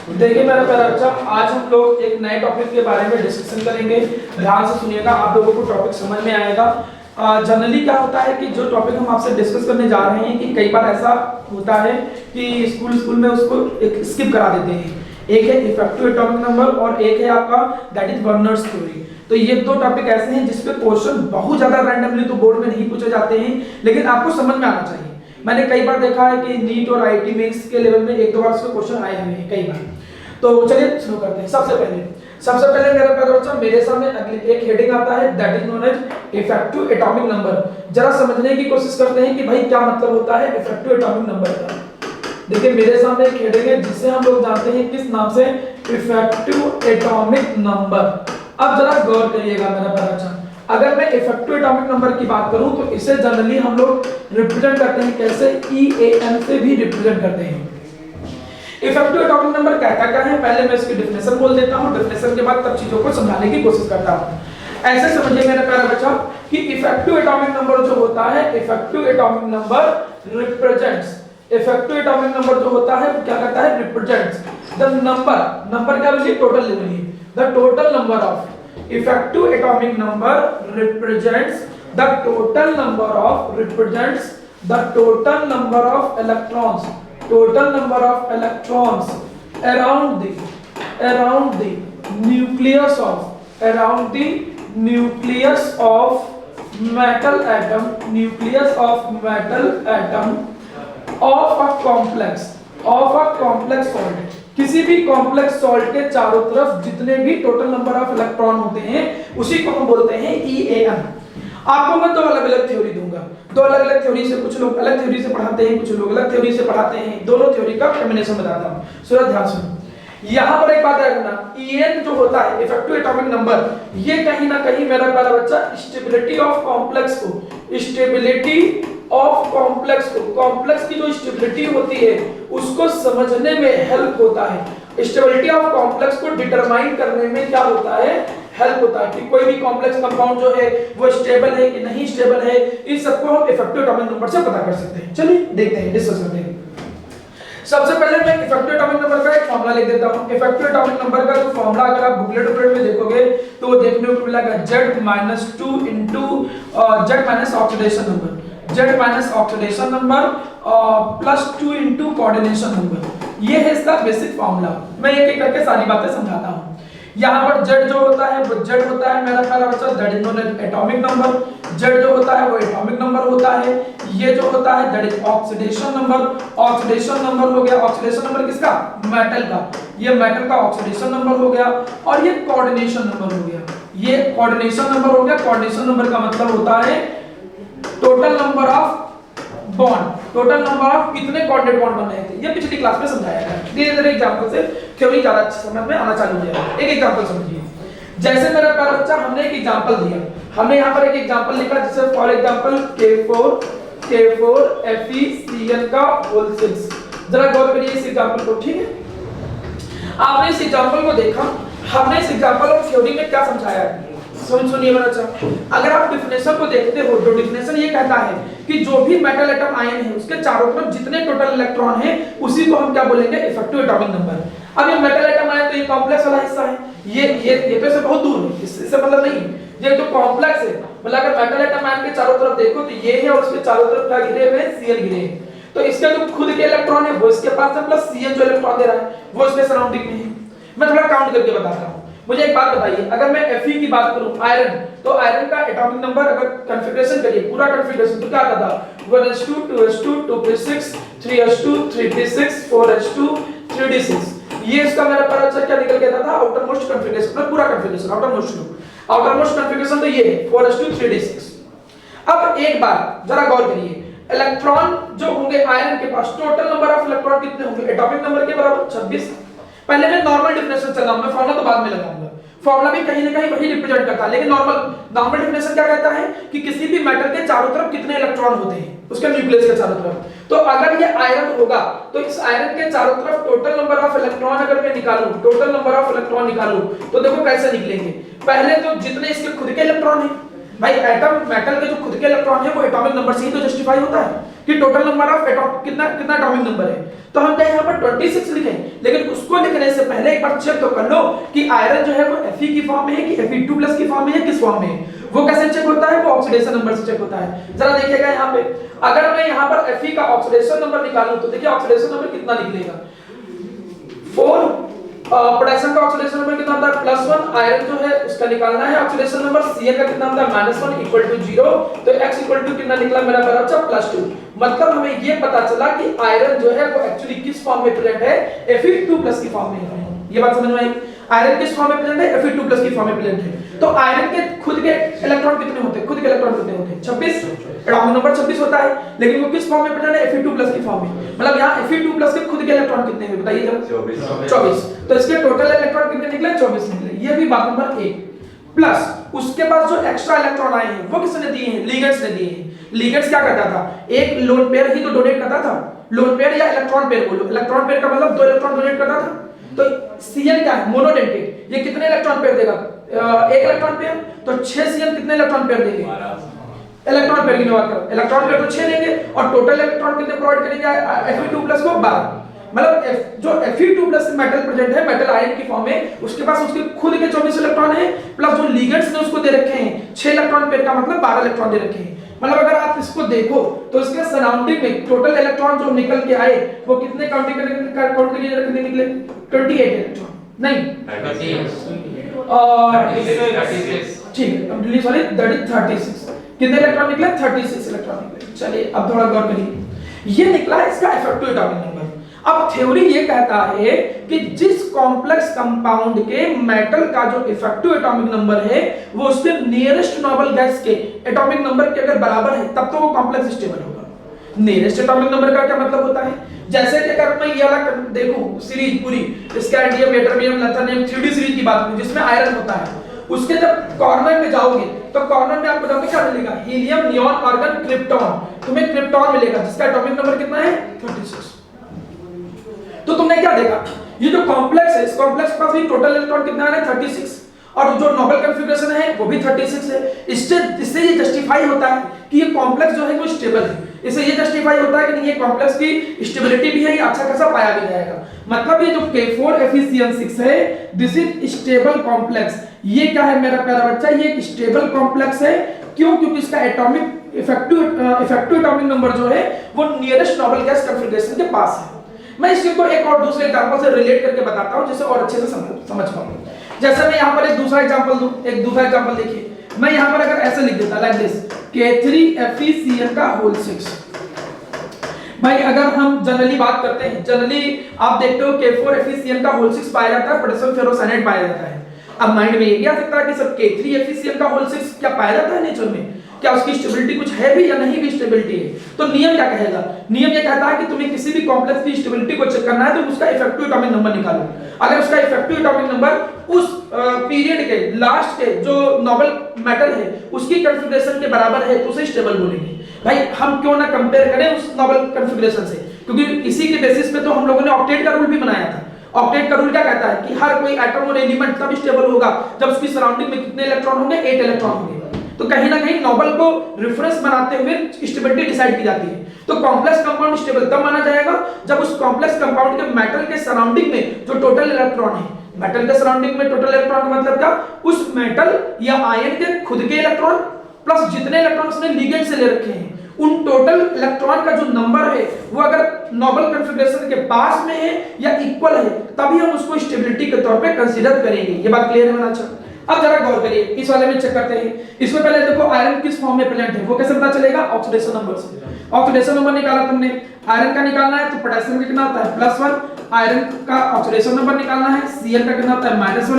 देखिए मेरा प्यारा बच्चा, आज हम लोग एक नए टॉपिक के बारे में डिस्कशन करेंगे। ध्यान से सुनिएगा, आप लोगों को टॉपिक समझ में आएगा। जनरली क्या होता है कि जो टॉपिक हम आपसे डिस्कस करने जा रहे हैं कि कई बार ऐसा होता है कि स्कूल में उसको एक स्किप करा देते हैं। एक है इफेक्टिव एटॉमिक नंबर और एक है आपका दैट इज वर्नर्स थ्योरी। तो ये दो टॉपिक ऐसे हैं जिसपे क्वेश्चन बहुत ज्यादा रैंडमली तो बोर्ड में नहीं पूछे जाते हैं, लेकिन आपको समझ में आना चाहिए। मैंने कई बार देखा है कि नीट और आईआईटी मेंस के लेवल में एक दो बार इसके क्वेश्चन आए हुए हैं कई बार। तो चलिए शुरू करते हैं। सबसे पहले मेरा प्यारा बच्चा, मेरे सामने अगली एक हेडिंग आता है that is known as effective atomic number. जरा समझने की कोशिश करते हैं कि भाई क्या मतलब होता है इफेक्टिव एटॉमिक नंबर का। देखिए मेरे सामने एक हेडिंग है जिसे हम लोग जानते हैं किस नाम से, इफेक्टिव एटॉमिक नंबर। अब जरा गौर करिएगा मेरा प्यारा बच्चा, अगर मैं इफेक्टिव एटॉमिक नंबर की बात करूं तो इसे जनरली हम लोग रिप्रेजेंट करते हैं कैसे, EAN से भी रिप्रेजेंट करते हैं। इफेक्टिव एटॉमिक नंबर क्या है, पहले मैं इसकी डेफिनेशन बोल देता हूं, डेफिनेशन के बाद तब चीजों को समझाने की कोशिश करता हूं। ऐसे समझिए मेरा प्यारा बच्चा कि इफेक्टिव एटॉमिक नंबर जो होता है, effective atomic number represents, effective atomic number जो होता है क्या करता है, रिप्रेजेंट्स द नंबर क्या बोलिए, total level, the total number of, effective atomic number represents the total number of, represents the total number of electrons, total number of electrons around the nucleus of metal atom of a complex solid। किसी भी complex salt के चारों तरफ जितने भी total number of electron होते हैं उसी को हम बोलते हैं EAN। आपको मैं दो अलग अलग थ्योरी दूंगा, दो अलग अलग थ्योरी से, कुछ लोग अलग थ्योरी से पढ़ाते हैं, कुछ लोग अलग थ्योरी से पढ़ाते हैं, दोनों थ्योरी का कॉम्बिनेशन बताता हूं। सूरज ध्यान सुनो, यहां पर एक बात है ना, EN जो होता है इफेक्टिव एटॉमिक नंबर, ये कहीं ना कहीं मेरा प्यारा बच्चा स्टेबिलिटी ऑफ कॉम्प्लेक्स को, कॉम्प्लेक्स की जो स्टेबिलिटी होती है उसको समझने में हेल्प होता है। स्टेबिलिटी ऑफ कॉम्प्लेक्स को डिटरमाइन करने में क्या होता है, हेल्प होता है कि कोई भी कॉम्प्लेक्स कंपाउंड जो है वो स्टेबल है कि नहीं स्टेबल है, इस सबको हम इफेक्टिव एटॉमिक नंबर से पता कर सकते हैं। चलिए देखते हैं, डिस्कस करते हैं। सबसे पहले मैं इफेक्टिव एटॉमिक नंबर का एक फार्मूला लिख देता हूं। इफेक्टिव एटॉमिक नंबर का जो फार्मूला अगर आप बुकलेट में देखोगे तो वो देखने को मिलेगा Z-2 into Z- oxidation number, Z- oxidation number plus 2 into coordination number. ये है इसका बेसिक फार्मूला। मैं एक एक करके सारी बातें समझाता हूं। यहाँ पर Z जो होता है वो Z होता है मेरा प्यारा बच्चा, that is known as atomic number. Z जो होता है वो एटॉमिक नंबर होता है। ये जो होता है that is oxidation number, oxidation number हो गया, ऑक्सीडेशन नंबर किसका, मेटल का, ये मेटल का ऑक्सीडेशन नंबर हो गया। और ये कोऑर्डिनेशन नंबर हो गया, ये कोऑर्डिनेशन नंबर हो गया। कोऑर्डिनेशन नंबर का मतलब होता है total number of bond, total number of कितने कोऑर्डिनेट बॉन्ड बने थे। ये पिछली क्लास में समझाया गया। धीरे-धीरे एग्जांपल से थ्योरी ज्यादा अच्छे समझ में आना चालू हो जाएगा। एक एग्जांपल समझिए, जैसे मेरा प्यारा बच्चा हमने एक एग्जांपल दिया, हमने यहाँ पर एक एग्जांपल लिखा जैसे फॉर एग्जांपल K4 FeCl का होल 6। जरा गौर करिए इस एग्जांपल को, ठीक है। आपने इस एग्जांपल को देखा, हमने इस एग्जांपल और थ्योरी में क्या समझाया है, सुनिए मेरा बच्चा। अगर आप डेफिनेशन को देखते हो तो डेफिनेशन ये कहता है कि जो भी मेटल एटम आयन है उसके चारों तरफ जितने टोटल इलेक्ट्रॉन हैं उसी को हम क्या बोलेंगे, इफेक्टिव एटॉमिक नंबर। अब ये मेटल एटम आयन तो ये कॉम्प्लेक्स वाला हिस्सा है, ये तो इससे बहुत दूर है, इससे मतलब नहीं। ये तो कॉम्प्लेक्स है, मतलब अगर मेटल एटम आयन के चारों तरफ देखो तो ये है और उसके चारों तरफ क्या घिरे हुए हैं, Cl घिरे हैं। तो इसके जो खुद के इलेक्ट्रॉन है वो इसके पास है, प्लस Cl जो इलेक्ट्रॉन दे रहा है वो इसके सराउंडिंग में है। मैं थोड़ा काउंट करके बताता हूं। मुझे एक बात बताइए, अगर मैं Fe की बात करूं, आयरन, तो आयरन का एटॉमिक नंबर अगर कॉन्फ़िगरेशन करिए पूरा कॉन्फ़िगरेशन तो क्या आता था, 1s2 2s2 2p6 3s2 3p6 4s2 3d6। ये इसका मेरा पता चला क्या निकल के आता था, आउटर मोस्ट कॉन्फ़िगरेशन, मतलब पूरा कॉन्फ़िगरेशन आउटर मोस्ट कॉन्फ़िगरेशन तो ये है 4s2 3d6। अब एक बार जरा गौर करिए, इलेक्ट्रॉन जो होंगे आयरन के पास, टोटल नंबर ऑफ इलेक्ट्रॉन कितने होंगे, एटॉमिक नंबर के बराबर 26। पहले मैं नॉर्मल डेफिनेशन चल रहा हूं, मैं फार्मूला तो बाद में लगाऊंगा। फार्मूला भी कहीं ना कहीं वही रिप्रेजेंट करता है, लेकिन नॉर्मल डेफिनेशन क्या कहता है कि किसी भी मेटल के चारों तरफ कितने इलेक्ट्रॉन होते हैं उसके न्यूक्लियस के चारों तरफ। तो अगर ये आयरन होगा तो इस आयरन के चारों तरफ टोटल नंबर ऑफ इलेक्ट्रॉन अगर मैं निकालूं, टोटल नंबर ऑफ इलेक्ट्रॉन निकालूं तो देखो कैसे निकलेंगे। पहले तो जितने इसके खुद के इलेक्ट्रॉन हैं, भाई एटम मेटल के जो खुद के इलेक्ट्रॉन है वो एटॉमिक नंबर से ही तो जस्टिफाई होता है कि टोटल नंबर ऑफ एटॉम कितना एटॉमिक नंबर है। तो हम चाहे यहाँ पर 26 लिखें, लेकिन उसको लिखने करने से पहले एक बार चेक तो कर लो कि आयरन जो है वो Fe की फॉर्म में है कि Fe2+ की फॉर्म में है, किस फॉर्म में है। वो कैसे चेक होता है, वो ऑक्सीडेशन नंबर से चेक होता है। जरा देखिएगा यहाँ पे, अगर मैं यहाँ पर Fe का ऑक्सीडेशन नंबर निकालूं तो देखिए ऑक्सीडेशन नंबर कितना निकलेगा 4, पोटेशियम का ऑक्सीडेशन नंबर कितना होता है +1, आयरन जो है उसका निकालना है ऑक्सीडेशन नंबर, Cl का कितना होता है -1 = 0, तो x = कितना निकला मेरा बच्चा +2। मतलब हमें ये पता चला कि आयरन जो है वो एक्चुअली किस फॉर्म में प्रेजेंट है, Fe2+ की फॉर्म में है। ये बात समझ में आई। आयरन किस फॉर्म में प्रेजेंट है, Fe2+ की फॉर्म में प्रेजेंट है। तो आयरन के खुद के इलेक्ट्रॉन कितने होते हैं, खुद के इलेक्ट्रॉन कितने होते हैं 26, एटॉमिक नंबर 26 होता है, लेकिन वो किस फॉर्म में प्रेजेंट है, Fe2+ की फॉर्म में। मतलब यहाँ Fe2+ के खुद के इलेक्ट्रॉन कितने हैं बताइए जरा, 24। तो इसके टोटल इलेक्ट्रॉन कितने निकले, 24 निकले। ये भी बात नंबर 1। प्लस उसके बाद जो एक्स्ट्रा इलेक्ट्रॉन आए हैं वो किसने दिए हैं, लिगेंड्स ने दिए हैं। लिगेंड्स क्या करता था, एक लोन पेयर ही तो डोनेट करता था, लोन पेयर या इलेक्ट्रॉन पेयर बोलो, इलेक्ट्रॉन पेयर का मतलब 2 इलेक्ट्रॉन डोनेट करता था। तो Cl क्या है, मोनोडेंटेट, ये कितने इलेक्ट्रॉन पेयर देगा, 1 इलेक्ट्रॉन पेयर। तो 6 Cl कितने इलेक्ट्रॉन पेयर देंगे, इलेक्ट्रॉन पेयर की बात करो, इलेक्ट्रॉन पेयर तो 6 देंगे और टोटल इलेक्ट्रॉन कितने प्रोवाइड करेंगे Fe2+ को 12। मतलब जो Fe2+ मेटल प्रेजेंट है, मेटल आयन की फॉर्म में, उसके पास उसके खुद के 24 इलेक्ट्रॉन है, प्लस जो लिगेंड्स ने उसको दे रखे हैं 6 इलेक्ट्रॉन पेयर का मतलब 12 इलेक्ट्रॉन दे रखे हैं। मतलब अगर आप इसको देखो तो इसके सराउंडिंग में टोटल इलेक्ट्रॉन जो निकल के आए वो कितने काउंट के लिए रखने निकले, 28 इलेक्ट्रॉन नहीं 36, ठीक है, अब डिलीट सॉरी दैट इज 36। कितने इलेक्ट्रॉन निकले, 36 इलेक्ट्रॉन निकले। चलिए अब थोड़ा गौर करिए, ये निकला इसका इफेक्टिव एटॉमिक नंबर। अब थ्योरी ये कहता है कि जिस कॉम्प्लेक्स कंपाउंड के मेटल का जो इफेक्टिव एटॉमिक नंबर है वो उसके नियरेस्ट नोबल गैस के एटॉमिक नंबर के अगर बराबर है तब तो वो कॉम्प्लेक्स स्टेबल होगा। नियरेस्ट एटॉमिक नंबर का क्या मतलब होता है, जैसे कि अगर मैं ये वाला देखूं सीरीज पूरी, स्कैंडियम, यटरबियम, लैथेनियम 3D सीरीज की बात करूं जिसमें आयरन होता है, उसके जब कॉर्नर में जाओगे तो कॉर्नर में आपको जाके क्या मिलेगा, हीलियम, नियॉन, आर्गन, क्रिप्टॉन। तुम्हें क्रिप्टॉन मिलेगा जिसका एटॉमिक नंबर कितना है 36। तो तुमने क्या देखा, ये जो कॉम्प्लेक्स है, इस कॉम्प्लेक्स के पास भी टोटल इलेक्ट्रॉन कितना है 36, और जो नोबल कॉन्फ़िगरेशन है वो भी 36 है। इससे ये जस्टिफाई होता है कि ये कॉम्प्लेक्स जो है वो स्टेबल है। इससे ये जस्टिफाई होता है कि नहीं ये कॉम्प्लेक्स की स्टेबिलिटी भी है, ये अच्छा खासा पाया भी जाएगा। मतलब ये जो K4FeCN6 है दिस इज स्टेबल कॉम्प्लेक्स। ये क्या है मेरा प्यारा बच्चा, ये एक स्टेबल कॉम्प्लेक्स है। क्यों, क्योंकि इसका एटॉमिक इफेक्टिव एटॉमिक नंबर जो है वो नियरेस्ट नोबल गैस कॉन्फ़िगरेशन के पास है। मैं इसको एक और दूसरे एग्जांपल से रिलेट करके बताता हूं जिससे और अच्छे से समझ पाऊं। जैसे मैं यहां पर एक दूसरा एग्जांपल दूं, एक दूसरा एग्जांपल देखिए, मैं यहां पर अगर ऐसे लिख देता लाइक दिस K3FeCN6। भाई अगर हम जनरली बात करते हैं, जनरली आप देखते हो K4FeCN6 पाया जाता है, पोटेशियम फेरोसाइनाइड पाया जाता है। अब माइंड में ये आ सकता है कि सर K3FeCN6 क्या पाया जाता है नेचर में, क्या उसकी स्टेबिलिटी कुछ है भी या नहीं भी स्टेबिलिटी है। तो नियम क्या कहेगा, नियम ये कहता है कि तुम्हें किसी भी कॉम्प्लेक्स की स्टेबिलिटी को चेक करना है तो उसका इफेक्टिव एटॉमिक नंबर निकालो। अगर उसका इफेक्टिव एटॉमिक नंबर उस पीरियड के लास्ट के जो नोबल मेटल है उसकी कॉन्फ़िगरेशन के बराबर है तो उसे स्टेबल बोलेंगे। भाई हम क्यों ना कंपेयर करें उस नोबल कॉन्फ़िगरेशन से, क्योंकि इसी के बेसिस पे तो हम लोगों ने ऑक्टेट का रूल भी बनाया था। ऑक्टेट का रूल क्या कहता है कि हर कोई एटम और एलिमेंट तब स्टेबल होगा जब उसकी सराउंडिंग में कितने इलेक्ट्रॉन होंगे, 8 इलेक्ट्रॉन होंगे। तो कहीं ना कहीं नोबल को रेफरेंस बनाते हुए स्टेबिलिटी डिसाइड की जाती है। तो कॉम्प्लेक्स कंपाउंड स्टेबल तब माना जाएगा जब उस कॉम्प्लेक्स कंपाउंड के मेटल के सराउंडिंग में जो टोटल इलेक्ट्रॉन है, मेटल के सराउंडिंग में टोटल इलेक्ट्रॉन का मतलब क्या, उस मेटल या आयन के खुद के इलेक्ट्रॉन प्लस जितने इलेक्ट्रॉन उसने लिगेंड से ले रखे हैं उन टोटल इलेक्ट्रॉन का जो नंबर है वो अगर नोबल कॉन्फ़िगरेशन के पास में है या इक्वल है तभी हम उसको स्टेबिलिटी के तौर पे कंसीडर करेंगे। ये बात क्लियर होना चाहिए। अब जरा गौर करिए, इस वाले में चेक करते हैं। इसमें पहले देखो आयरन किस फॉर्म में प्रेजेंट है वो कैसे पता चलेगा, ऑक्सीडेशन नंबर से। ऑक्सीडेशन नंबर निकाला तुमने, आयरन का निकालना है तो पोटेशियम का कितना होता है +1, आयरन का ऑक्सीडेशन नंबर निकालना है, Cl का कितना होता है -1 =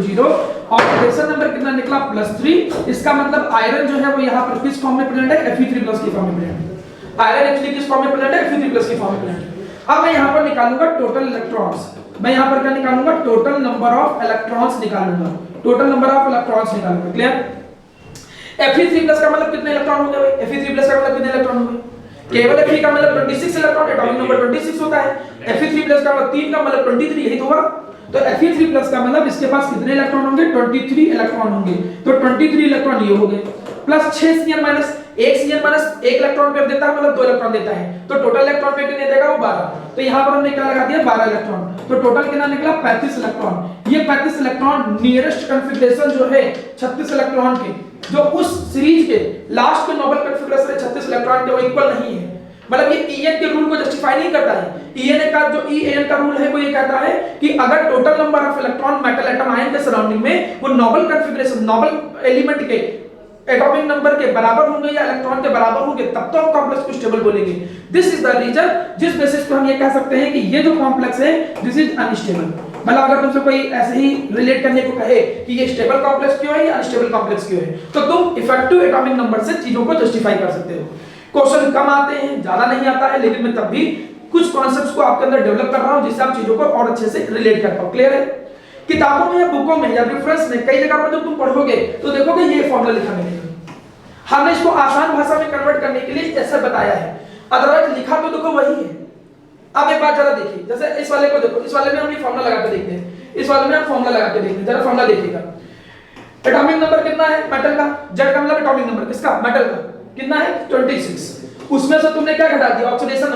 0, ऑक्सीडेशन नंबर कितना निकला +3। इसका मतलब आयरन जो है वो यहाँ पर किस फॉर्म में प्रेजेंट है, Fe3+ की फॉर्म में प्रेजेंट है। आयरन एक्चुअली किस फॉर्म में प्रेजेंट है, Fe3+ की फॉर्म में प्रेजेंट है। अब मैं यहाँ पर निकालूंगा टोटल इलेक्ट्रॉन्स, मैं यहाँ पर क्या निकालूंगा, टोटल नंबर ऑफ इलेक्ट्रॉन्स निकालूंगा, टोटल नंबर ऑफ इलेक्ट्रॉन्स निकालूंगा। क्लियर। Fe3+ का मतलब कितने इलेक्ट्रॉन होंगे भाई, Fe3+ का मतलब कितने इलेक्ट्रॉन होंगे, केवल Fe का मतलब 26 इलेक्ट्रॉन, एटॉमिक नंबर 26 होता है। Fe3+ का मतलब 3 का मतलब 23, यही तो होगा। तो Fe3+ का मतलब इसके पास कितने इलेक्ट्रॉन होंगे, 23 इलेक्ट्रॉन होंगे। तो 23 इलेक्ट्रॉन ये हो गए प्लस 6 Cl- एक Cn माइनस एक इलेक्ट्रॉन पेयर देता है मतलब 2 इलेक्ट्रॉन देता है, तो टोटल इलेक्ट्रॉन पेयर कितने देगा वो 12। तो यहाँ पर हमने क्या लगा दिया 12 इलेक्ट्रॉन, तो टोटल कितना निकला 35 इलेक्ट्रॉन। ये 35 इलेक्ट्रॉन नियरेस्ट कॉन्फ़िगरेशन जो है 36 इलेक्ट्रॉन के, जो उस सीरीज के लास्ट के नोबल कॉन्फ़िगरेशन है 36 इलेक्ट्रॉन के, वो इक्वल नहीं है। मतलब ये En के रूल को जस्टिफाई नहीं करता है। En का जो En का रूल है वो ये कहता है कि अगर total number of electron metal atom ion के सराउंडिंग में वो नोबल कॉन्फ़िगरेशन नोबल एलिमेंट के एटॉमिक नंबर के बराबर होंगे या इलेक्ट्रॉन के बराबर होंगे तब तो हम कॉम्प्लेक्स को स्टेबल बोलेंगे। दिस इज द रीजन जिस बेसिस पे हम ये कह सकते हैं कि ये जो कॉम्प्लेक्स है दिस इज अनस्टेबल। मतलब अगर तुमसे कोई ऐसे ही रिलेट करने को कहे कि ये स्टेबल कॉम्प्लेक्स क्यों है या अनस्टेबल कॉम्प्लेक्स क्यों है, तो तुम इफेक्टिव एटॉमिक नंबर से चीजों को जस्टिफाई कर सकते हो। क्वेश्चन कम आते हैं, ज्यादा नहीं आता है, लेकिन मैं तब भी कुछ कॉन्सेप्ट्स को आपके अंदर डेवलप कर रहा हूं जिससे आप चीजों को और अच्छे से रिलेट कर पाओ। क्लियर है? किताबों में या बुकों में या रेफरेंस में कई जगह पर जब तुम पढ़ोगे तो देखोगे ये फॉर्मूला लिखा मिलेगा। हमने इसको आसान भाषा में कन्वर्ट करने के लिए ऐसा बताया है, अदरवाइज लिखा तो देखो वही है। अब एक बात जरा देखिए, जैसे इस वाले को देखो, इस वाले में हम ये फॉर्मूला लगा के देखते हैं, इस वाले में हम फॉर्मूला लगा के देखते हैं। जरा फॉर्मूला देखिएगा, एटॉमिक नंबर कितना है मेटल का, जेड का मतलब एटॉमिक नंबर किसका, मेटल का कितना है 26। उसमें से तुमने क्या घटा दिया, ऑक्सीडेशन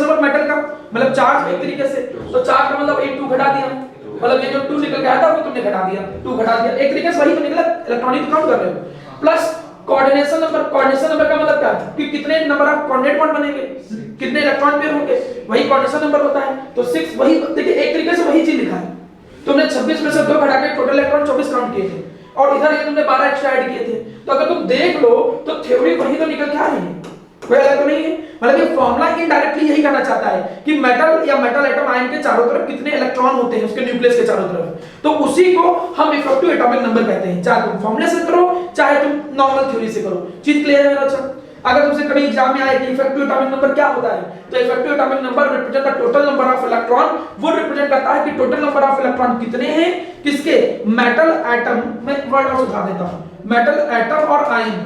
नंबर मेटल का मतलब चार्ज एक तरीके से, तो चार्ज का मतलब 1 2 घटा दिया, मतलब ये जो 2 निकल के आया था वो तुमने घटा दिया, 2 घटा दिया, एक तरीके से वही तो निकला, इलेक्ट्रॉनिक तो काउंट कर रहे हो। प्लस कोऑर्डिनेशन नंबर का मतलब क्या है कि कितने नंबर ऑफ कोऑर्डिनेट बॉन्ड बनेंगे, कितने इलेक्ट्रॉन पेयर होंगे, वही कोऑर्डिनेशन नंबर होता है। तो 6 वही, देखिए एक तरीके से वही चीज लिखा है। तुमने 26 में से 2 घटा के टोटल इलेक्ट्रॉन 24 काउंट किए थे और इधर ये तुमने 12 एक्स्ट्रा ऐड किए थे, तो अगर तुम देख लो तो थ्योरी वही तो निकल के आ रही है, कोई अलग तो नहीं है। मतलब ये फॉर्मूला इनडायरेक्टली यही कहना चाहता है कि मेटल या मेटल एटम आयन के चारों तरफ कितने इलेक्ट्रॉन होते हैं उसके न्यूक्लियस के चारों तरफ, तो उसी को हम इफेक्टिव एटॉमिक नंबर कहते हैं। चाहे तुम फॉर्मूले से करो चाहे तुम नॉर्मल थ्योरी से करो। चीज क्लियर है मेरा? अच्छा, अगर तुमसे कभी एग्जाम में आए कि इफेक्टिव एटॉमिक नंबर क्या होता है, तो effective atomic number represent the total number of electron, वो रिप्रेजेंट करता है कि टोटल नंबर ऑफ इलेक्ट्रॉन कितने हैं किसके, मेटल एटम में, वर्ड और सुधार देता हूं, मेटल एटम और आयन,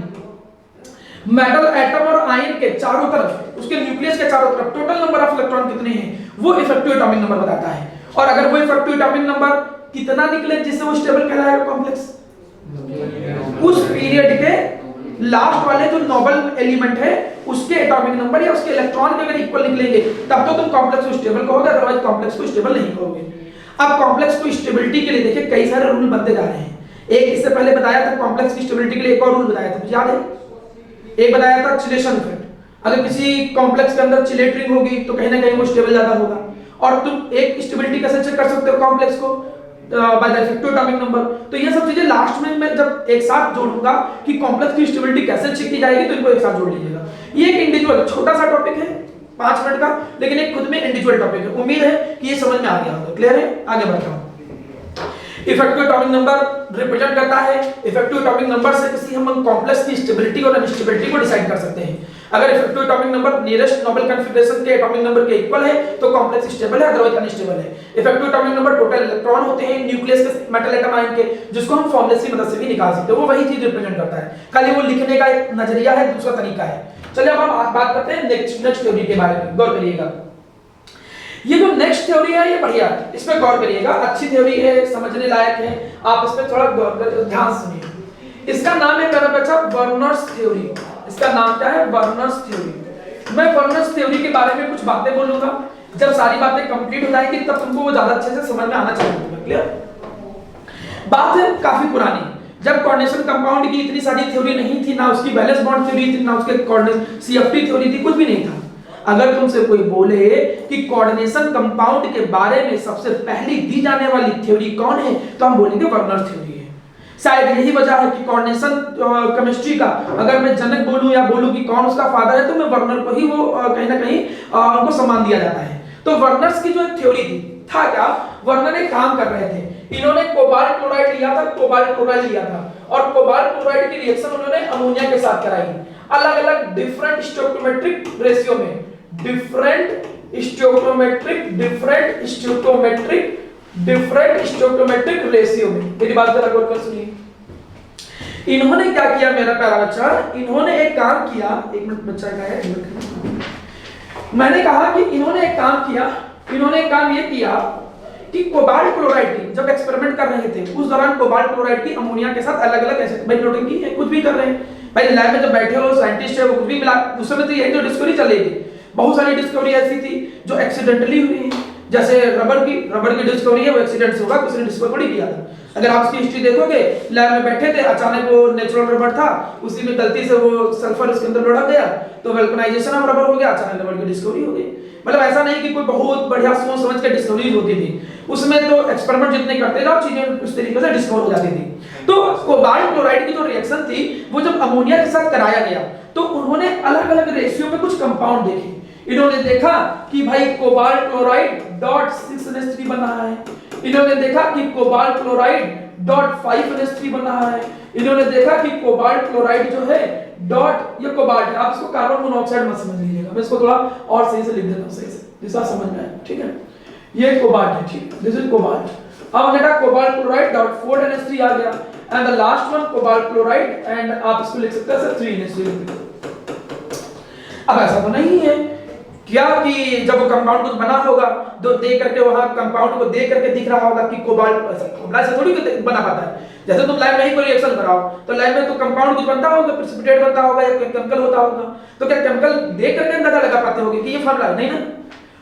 मेटल एटम और आयन के चारों तरफ, उसके न्यूक्लियस के चारों तरफ टोटल नंबर ऑफ इलेक्ट्रॉन कितने हैं, वो इफेक्टिव एटॉमिक नंबर बताता है। और अगर वो इफेक्टिव एटॉमिक नंबर कितना निकले जिससे वो स्टेबल कहलाएगा कॉम्प्लेक्स, उस पीरियड के लास्ट वाले जो नोबल एलिमेंट है उसके एटॉमिक नंबर या उसके इलेक्ट्रॉन के अगर इक्वल निकलेंगे तब तो तुम कॉम्प्लेक्स को स्टेबल कहोगे, अदरवाइज कॉम्प्लेक्स को स्टेबल नहीं कहोगे। अब कॉम्प्लेक्स को स्टेबिलिटी के लिए देखिए कई सारे रूल बनते जा रहे हैं। एक इससे पहले बताया था कॉम्प्लेक्स की स्टेबिलिटी के लिए एक और रूल बताया था, याद है? एक बताया था चिलेशन इफेक्ट, अगर किसी कॉम्प्लेक्स के अंदर चिलेटरिंग होगी तो कहीं ना कहीं वो स्टेबल ज्यादा होगा। और तुम एक स्टेबिलिटी कैसे चेक कर सकते हो कॉम्प्लेक्स को, by the effective atomic number. तो ये सब चीजें लास्ट में मैं जब एक साथ जोड़ूंगा कि कॉम्प्लेक्स की स्टेबिलिटी कैसे चेक की जाएगी, तो इनको एक साथ जोड़ लीजिएगा। ये एक इंडिविजुअल छोटा सा टॉपिक है 5 मिनट का, लेकिन एक खुद में इंडिविजुअल टॉपिक है। उम्मीद है कि ये समझ में आ गया होगा। क्लियर है? आगे बढ़ता हूं। इफेक्टिव एटॉमिक नंबर रिप्रेजेंट करता है, इफेक्टिव एटॉमिक नंबर से किसी हम कॉम्प्लेक्स की स्टेबिलिटी और अनस्टेबिलिटी को डिसाइड कर सकते हैं। अगर effective atomic number nearest Nobel configuration के एटॉमिक नंबर के इक्वल है तो कॉम्प्लेक्स स्टेबल है, अदरवाइज अनस्टेबल है। Effective atomic number total electron होते हैं न्यूक्लियस के मेटल एटम आयन के, जिसको हम फॉर्मूले की मदद से भी निकाल सकते हैं, वो वही चीज रिप्रेजेंट करता है, खाली वो लिखने का एक नजरिया है, दूसरा तरीका है। चलिए अब हम बात करते हैं नेक्स्ट थ्योरी के बारे में। गौर करिएगा, ये जो नेक्स्ट थ्योरी है ये बढ़िया है, इस पे गौर करिएगा, अच्छी थ्योरी है, समझने लायक है, आप इस पे थोड़ा गौर कर ध्यान सुनिए। इसका नाम है मेरा बच्चा वर्नर्स थ्योरी। इसका नाम क्या है? Werner's theory. मैं वर्नर्स थ्योरी के बारे में कुछ बातें बोलूंगा, जब सारी बातें कंप्लीट हो जाएंगी तब तुमको वो ज्यादा अच्छे से समझ में आना चाहिए। क्लियर? बात है काफी पुरानी, जब कोऑर्डिनेशन कंपाउंड की इतनी सारी थ्योरी नहीं थी, ना उसकी बैलेंस बॉन्ड थ्योरी थी, ना उसके कोऑर्डिनेशन सीएफटी थ्योरी थी, कुछ भी नहीं था। अगर तुमसे कोई बोले कि कोऑर्डिनेशन कंपाउंड के बारे में सबसे पहली दी जाने वाली थ्योरी कौन है, तो हम बोलेंगे वर्नर थ्योरी है। शायद यही वजह है कि कोऑर्डिनेशन केमिस्ट्री का अगर मैं जनक बोलूं या बोलूं कि कौन उसका फादर है, तो मैं वर्नर को ही वो कहीं ना कहीं उनको सम्मान दिया जाता है। तो वर्नर्स की जो थ्योरी थी, था क्या, वर्नर एक काम कर रहे थे, इन्होंने कोबाल्ट क्लोराइड लिया था, कोबाल्ट क्लोराइड लिया था, और कोबाल्ट क्लोराइड की रिएक्शन उन्होंने अमोनिया के साथ कराई, अलग अलग डिफरेंट स्टोइकोमेट्रिक रेशियो में, डिफरेंट स्टोइकोमेट्रिक रेशियो में। मेरी बात जरा गौर कर सुनिए। इन्होंने क्या किया मेरा प्यारा बच्चा, इन्होंने एक काम किया, एक मिनट बच्चा का है, मैंने कहा कि इन्होंने एक काम किया, इन्होंने एक काम ये किया कि कोबाल्ट क्लोराइड की जब एक्सपेरिमेंट कर रहे थे उस दौरान कोबाल्ट क्लोराइड की अमोनिया के साथ अलग अलग एसिड, भाई नोटिंग की है, कुछ भी कर रहे हैं, भाई लैब में जब बैठे हो साइंटिस्ट है वो कुछ भी मिला, उस समय तो यही तो डिस्कवरी चलेगी। बहुत सारी डिस्कवरी ऐसी थी जो एक्सीडेंटली हुई है, जैसे रबर की डिस्कवरी है वो एक्सीडेंट से हुआ, किसी ने डिस्कवर थोड़ी किया था। अगर आप उसकी हिस्ट्री देखोगे, लैब में बैठे थे, अचानक वो नेचुरल रबर था, उसी में गलती से वो सल्फर उसके अंदर लुढ़क गया तो वल्कनाइजेशन ऑफ रबर हो गया, अचानक रबर की डिस्कवरी हो गई। मतलब ऐसा नहीं कि कोई बहुत बढ़िया सोच समझ के डिस्कवरी होती थी, उसमें तो एक्सपेरिमेंट जितने करते जाओ चीजें उस तरीके से डिस्कवर हो जाती थी। तो कोबाल्ट क्लोराइड की जो रिएक्शन थी वो जब अमोनिया के साथ कराया गया तो उन्होंने अलग अलग रेशियो में कुछ कंपाउंड देखे। इन्होंने देखा कि भाई कोबाल्ट क्लोराइड .6NH3 बना है, इन्होंने देखा कि कोबाल्ट क्लोराइड .5NH3 बना है, इन्होंने देखा कि कोबाल्ट क्लोराइड जो है ये कोबाल्ट है, आप इसको कार्बन मोनोऑक्साइड मत समझ लीजिएगा, मैं इसको थोड़ा और सही से लिख देता हूं, सही से जिसका समझ में आए, ठीक है। ये कोबाल्ट है, ठीक, दिस इज कोबाल्ट। अब हमने कहा कोबाल्ट क्लोराइड .4NH3 आ गया, and the last one cobalt chloride, and आप इसको लिख सकते हैं 3NH3। अब ऐसा तो नहीं है क्या कि जब वो कंपाउंड कुछ बना होगा तो देख करके वहां कंपाउंड को देख करके दिख रहा होगा कि कोबाल्ट, ऐसा थोड़ी बना पाता है। जैसे तुम लैब में ही कोई रिएक्शन कराओ तो लैब में तो कंपाउंड कुछ बनता होगा, प्रेसिपिटेट बनता होगा या केमिकल होता होगा, तो क्या केमिकल देख करके अंदाजा लगा पाते होगे कि ये फार्मूला है? नहीं ना।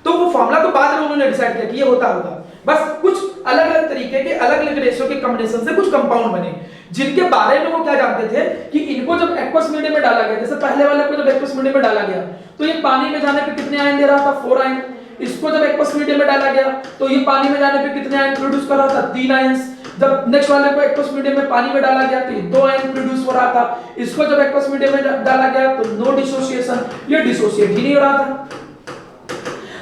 तो वो फार्मूला तो बाद में उन्होंने डिसाइड किया कि ये होता होगा, बस कुछ अलग अलग तरीके के अलग अलग रेशियो के कॉम्बिनेशन से कुछ कंपाउंड बने, जिनके बारे में वो क्या जानते थे कि इनको जब एक्वस मीडियम में डाला गया, जैसे पहले वाले को जब एक्वस मीडियम में डाला गया तो ये पानी में जाने पे कितने आयन दे रहा था? 4 आयन। इसको जब एक्वस मीडियम में डाला गया तो ये पानी में जाने पे कितने आयन प्रोड्यूस कर रहा था? 3 आयंस। जब नेक्स्ट वाले को एक्वस मीडियम में पानी में डाला गया तो ये 2 आयन प्रोड्यूस हो रहा था। इसको जब एक्वस मीडियम में डाला गया तो नो डिसोसिएशन, ये डिसोसिएट ही नहीं हो रहा था।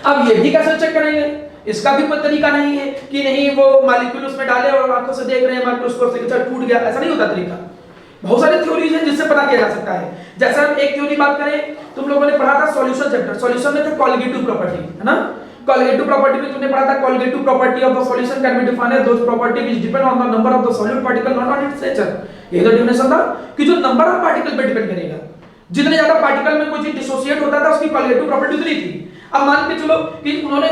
अब ये भी कैसे चेक करेंगे? इसका भी कोई तरीका नहीं है कि नहीं वो मॉलिक्यूल उसमें डाले और आंखों से देख रहे हैं माइक्रोस्कोप से कि टूट गया, ऐसा नहीं होता तरीका। बहुत सारी थ्योरीज हैं जिससे पता किया जा सकता है। जैसे हम एक थ्योरी बात करें, तुम लोगों ने पढ़ा था सॉल्यूशन चैप्टर, सॉल्यूशन में था कोलिगेटिव प्रॉपर्टी, है ना। कोलिगेटिव प्रॉपर्टी में तुमने पढ़ा था colligative property of the solution can be defined as those property which depend on the number of the solute particle not on its nature. ये तो डेफिनेशन था कि जो नंबर ऑफ पार्टिकल पे डिपेंड करेगा, जितने ज्यादा पार्टिकल में कोई चीज डिसोसिएट होता था उसकी कोलिगेटिव प्रॉपर्टी उतनी थी। अब मान के चलो कि उन्होंने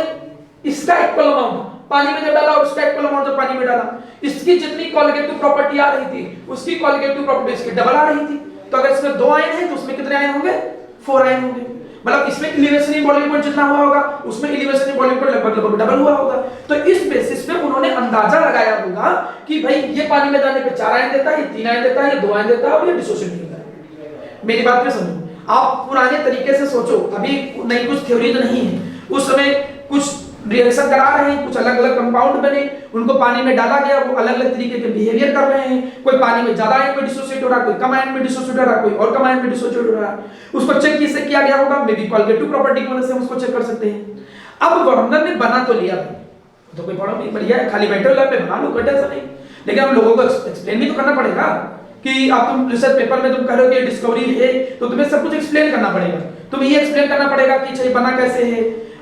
इसका इक्वल अमाउंट पानी में जब डाला और उसका इक्वल अमाउंट जब पानी में डाला, इसकी जितनी कोलिगेटिव प्रॉपर्टी आ रही थी उसकी कोलिगेटिव प्रॉपर्टी इसकी डबल आ रही थी। तो अगर इसमें 2 आयन है तो उसमें कितने आयन होंगे? 4 आयन होंगे। मतलब इसमें एलिवेशन इन बॉइलिंग पॉइंट जितना हुआ होगा उसमें एलिवेशन इन बॉइलिंग पॉइंट लगभग डबल हुआ होगा। तो इस बेसिस पे उन्होंने अंदाजा लगाया होगा कि भाई ये पानी में जाने पे 4 आयन देता है, ये 3 आयन देता है, ये 2 आयन देता है और ये डिसोसिएट नहीं होता है। मेरी बात को समझो, आप पुराने तरीके से सोचो, अभी नई कुछ थ्योरी तो नहीं है। उस समय कुछ रिएक्शन करा रहे हैं, कुछ अलग अलग कंपाउंड बने, उनको पानी में डाला गया, वो अलग अलग तरीके के बिहेवियर कर रहे हैं। कोई पानी में ज्यादा आयन में डिसोसिएट हो रहा है, कोई कम आयन में डिसोसिएट हो रहा है, कोई और कम आयन में डिसोसिएट हो रहा है। उसको चेक किससे किया गया होगा? मे बी कोलिगेटिव प्रॉपर्टी की वजह से हम उसको चेक कर सकते हैं। अब वर्नर ने बना तो लिया भाई, तो कोई प्रॉब्लम नहीं, बढ़िया है, खाली बैठे लैब पे बना लो, कट ऐसा नहीं। लेकिन हम लोगों को एक्सप्लेन भी तो करना पड़ेगा कि आप तुम रिसर्च पेपर में तुम कह रहे हो कि डिस्कवरी है तो तुम्हें सब कुछ एक्सप्लेन करना पड़ेगा। तुम्हें ये एक्सप्लेन करना पड़ेगा कि चाहिए बना कैसे है।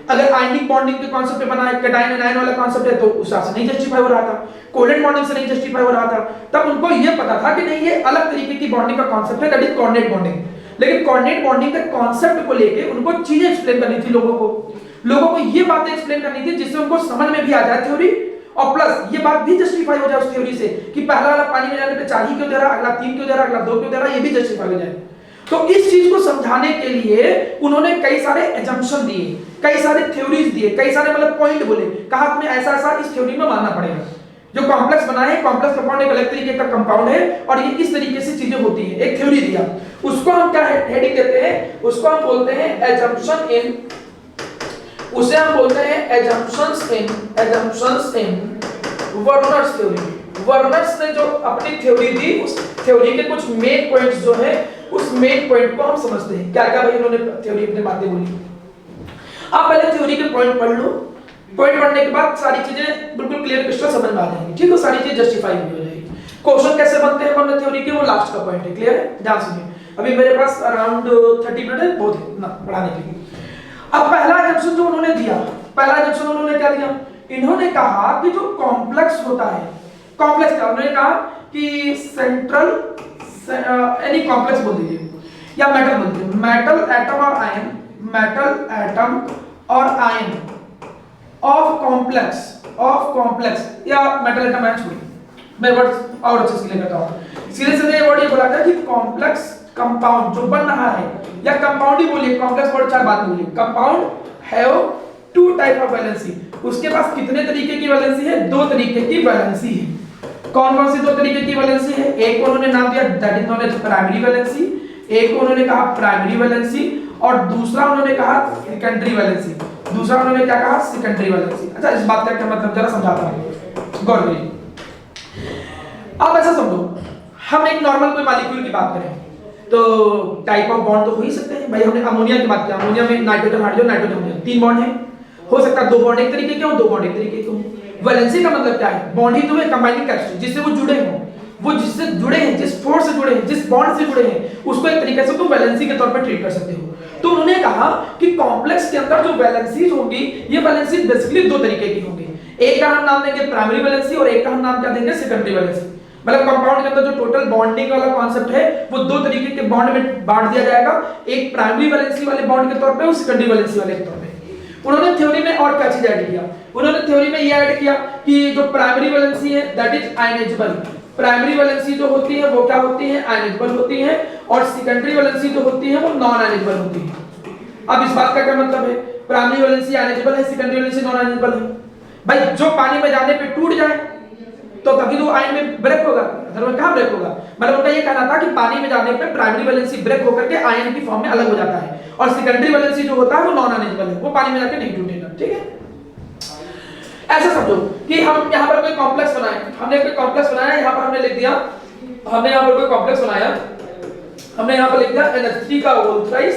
अगर आयनिक बॉन्डिंग के कांसेप्ट पे बना है, कैटायन एनायन वाला कांसेप्ट है, तो उस हिसाब से नहीं जस्टिफाई हो रहा था, कोवेलेंट बॉन्डिंग से नहीं जस्टिफाई हो रहा था। तब उनको ये पता था कि नहीं ये अलग तरीके की बॉन्डिंग का कांसेप्ट है, दैट इज कोऑर्डिनेट बॉन्डिंग। लेकिन कोऑर्डिनेट बॉन्डिंग के कांसेप्ट को लेके उनको चीजें एक्सप्लेन करनी थी, लोगों को ये बातें एक्सप्लेन करनी थी जिससे उनको समझ में भी आ जाए थ्योरी, और प्लस ये बात भी जस्टिफाई हो जाए उस थ्योरी से कि पहला वाला पानी में जाने पे 4 ही क्यों दे रहा, अगला 3 क्यों दे रहा, अगला 2 क्यों दे रहा, ये भी जस्टिफाई हो जाए। तो इस चीज को समझाने के लिए उन्होंने कई सारे एजम्पशन दिए, कई सारे थ्योरीज दिए, कई सारे मतलब पॉइंट बोले, कहा तुम्हें ऐसा ऐसा इस थ्योरी में मानना पड़ेगा। जो कॉम्प्लेक्स बना है, कॉम्प्लेक्स कंपाउंड एक अलग तरीके का कंपाउंड है और ये इस तरीके से चीजें होती है, एक थ्योरी दिया। उसको हम क्या हेडिंग देते हैं? उसको हम बोलते हैं एजम्पशन इन, उसे हम बोलते हैं एजम्पशंस इन वर्नर्स थ्योरी। वर्नर्स ने जो अपनी थ्योरी दी, उस थ्योरी के कुछ मेन पॉइंट्स जो है, उस मेन पॉइंट को हम समझते हैं। क्या क्या भाई उन्होंने थ्योरी अपनी बातें बोली। आप पहले थ्योरी के पॉइंट पढ़ लो, पॉइंट पढ़ने के बाद सारी चीजें बिल्कुल क्लियर क्रिस्टल समझ में आ जाएंगी, ठीक है, सारी चीजें जस्टिफाई हो जाएगी। क्वेश्चन कैसे बनते हैं वर्नर थ्योरी के, वो लास्ट का पॉइंट है, क्लियर है, ध्यान सुनिए। अभी मेरे पास अराउंड 30 मिनट है, बहुत है ना पढ़ाने के लिए। अब पहला एजम्पशन जो उन्होंने दिया, पहला एजम्पशन उन्होंने क्या दिया? इन्होंने कहा कि जो कॉम्प्लेक्स होता है, कॉम्प्लेक्स क्या उन्होंने कहा कि सेंट्रल एनी कॉम्प्लेक्स बोल दीजिए या मेटल बोल दीजिए, मेटल एटम और आयन, मेटल एटम और आयन ऑफ कॉम्प्लेक्स या मेटल एटम आयन छोड़िए, मैं वर्ड और अच्छे से लेकर आता हूं। सीधे सीधे ये वर्ड ये बोला था कि कॉम्प्लेक्स कंपाउंड जो बन रहा है, या कंपाउंड ही बोलिए, कॉम्प्लेक्स वर्ड चार बात बोलिए, compound have to type of valency, उसके पास कितने तरीके की वैलेंसी है? दो तरीके की वैलेंसी है। कौन कौन सी दो तरीके की वैलेंसी है? एक को उन्होंने नाम दिया that is known as primary valency, एक को उन्होंने कहा प्राइमरी वैलेंसी, और दूसरा उन्होंने कहा सेकेंडरी वैलेंसी। दूसरा उन्होंने क्या कहा? Secondary valency. अच्छा, इस बात का क्या मतलब जरा समझाता हूं, गौर करिए। अब ऐसा समझो, हम एक नॉर्मल कोई मॉलिक्यूल की बात करें तो टाइप ऑफ बॉन्ड तो हो ही सकते हैं भाई। हमने अमोनिया की बात किया, अमोनिया में नाइट्रोजन हाइड्रोजन नाइट्रोजन अमोनिया तीन बॉन्ड हैं, हो सकता है दो बॉन्ड एक तरीके के हो, दो बॉन्ड एक तरीके के हो। वैलेंसी का मतलब क्या है? बॉन्ड ही तो है, कंबाइनिंग कैरेक्टरिस्टिक, जिससे वो जुड़े हों, वो जिससे जुड़े हैं, जिस फोर्स से जुड़े हैं, जिस बॉन्ड से जुड़े हैं, उसको एक तरीके से तुम वैलेंसी के तौर पर ट्रीट कर सकते हो। तो उन्होंने कहा कि कॉम्प्लेक्स के अंदर जो वैलेंसीज होंगी, ये वैलेंसी बेसिकली दो तरीके की होंगी। एक का हम नाम देंगे प्राइमरी वैलेंसी और एक का हम नाम क्या देंगे? Secondary valency. मतलब कंपाउंड के अंदर जो टोटल बॉन्डिंग वाला कॉन्सेप्ट है वो दो तरीके के बॉन्ड में बांट दिया जाएगा, एक प्राइमरी वैलेंसी वाले बॉन्ड के तौर पे और सेकेंडरी वैलेंसी वाले के तौर पे। उन्होंने थ्योरी में और क्या चीज ऐड किया? उन्होंने थ्योरी में ये ऐड किया कि जो प्राइमरी वैलेंसी है that is ionizable. Primary valency जो होती है वो क्या होती है? आयनाइजेबल होती है, और सेकेंडरी वैलेंसी जो होती है वो नॉन आयनाइजेबल होती है। अब इस बात का क्या मतलब है? प्राइमरी वैलेंसी आयनाइजेबल है, सेकेंडरी वैलेंसी नॉन आयनाइजेबल है। भाई जो पानी में जाने पे टूट जाए तो तभी तो आयन में ब्रेक होगा, अदरवाइज कहां ब्रेक होगा? मतलब उनका ये कहना था कि पानी में जाने पे प्राइमरी वैलेंसी ब्रेक होकर के आयन की फॉर्म में अलग हो जाता है, और सेकेंडरी वैलेंसी जो होता है वो नॉन आयनाइजेबल है, वो पानी में जाके नहीं टूटेगा। ठीक है, ऐसा समझो कि हम यहां पर कोई कॉम्प्लेक्स बनाए, हमने कोई कॉम्प्लेक्स बनाया, यहां पर हमने लिख दिया, हमने यहां पर कोई कॉम्प्लेक्स बनाया, हमने यहां पर लिख दिया NH3 का होल थ्राइस